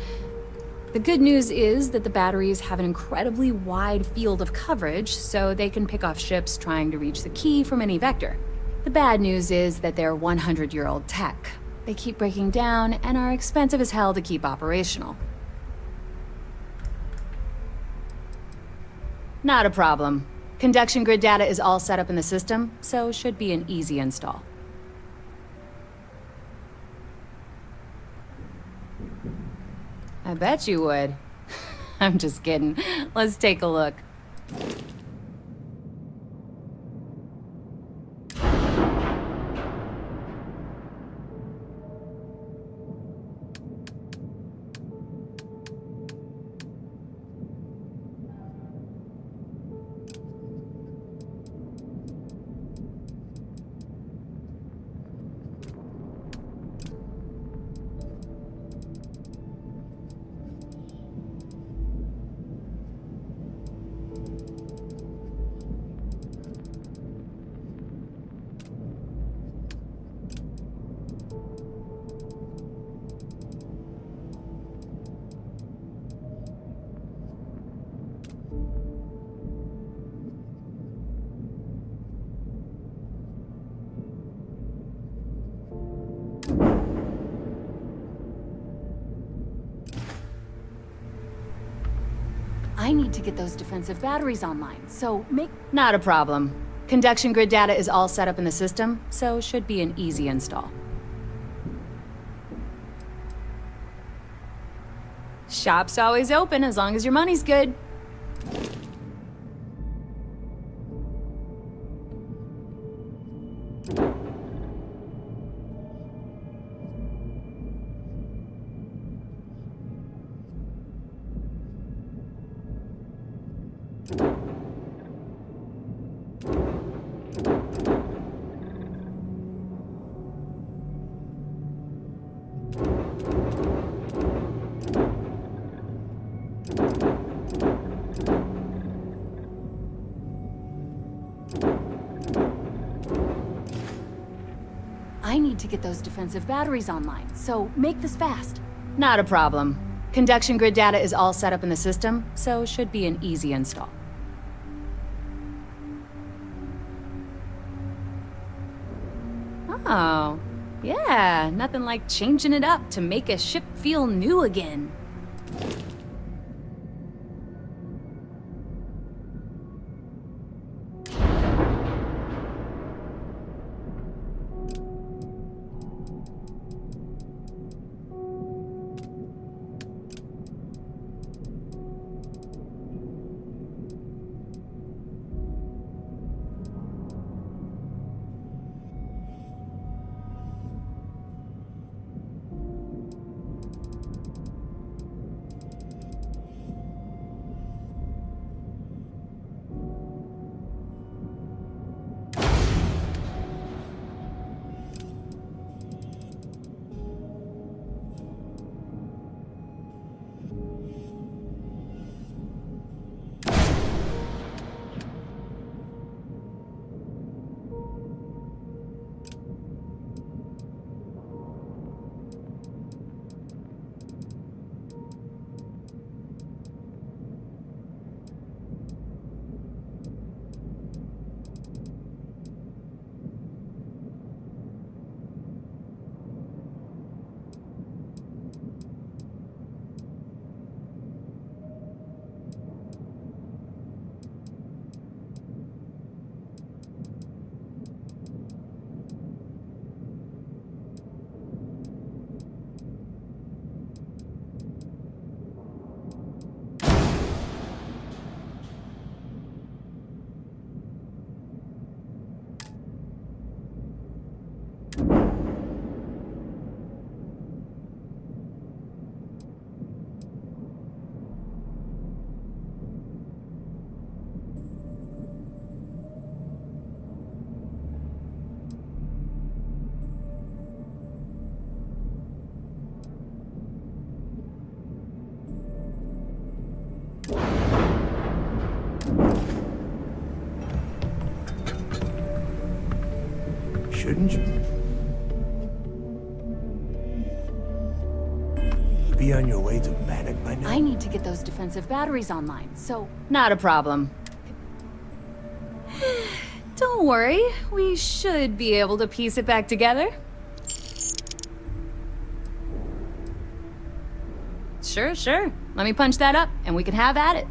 The good news is that the batteries have an incredibly wide field of coverage, so they can pick off ships trying to reach the key from any vector. The bad news is that they're 100-year-old tech. They keep breaking down and are expensive as hell to keep operational. Not a problem. Conduction grid data is all set up in the system, so should be an easy install. I bet you would. I'm just kidding. Let's take a look. I need to get those defensive batteries online, so Not a problem. Conduction grid data is all set up in the system, so should be an easy install. Shop's always open as long as your money's good. I need to get those defensive batteries online, so make this fast. Not a problem. Conduction grid data is all set up in the system, so should be an easy install. Oh, yeah, nothing like changing it up to make a ship feel new again. shouldn't you? Be on your way to Bannock by now? I need to get those defensive batteries online, so not a problem. Don't worry, we should be able to piece it back together. Sure. Let me punch that up, and we can have at it.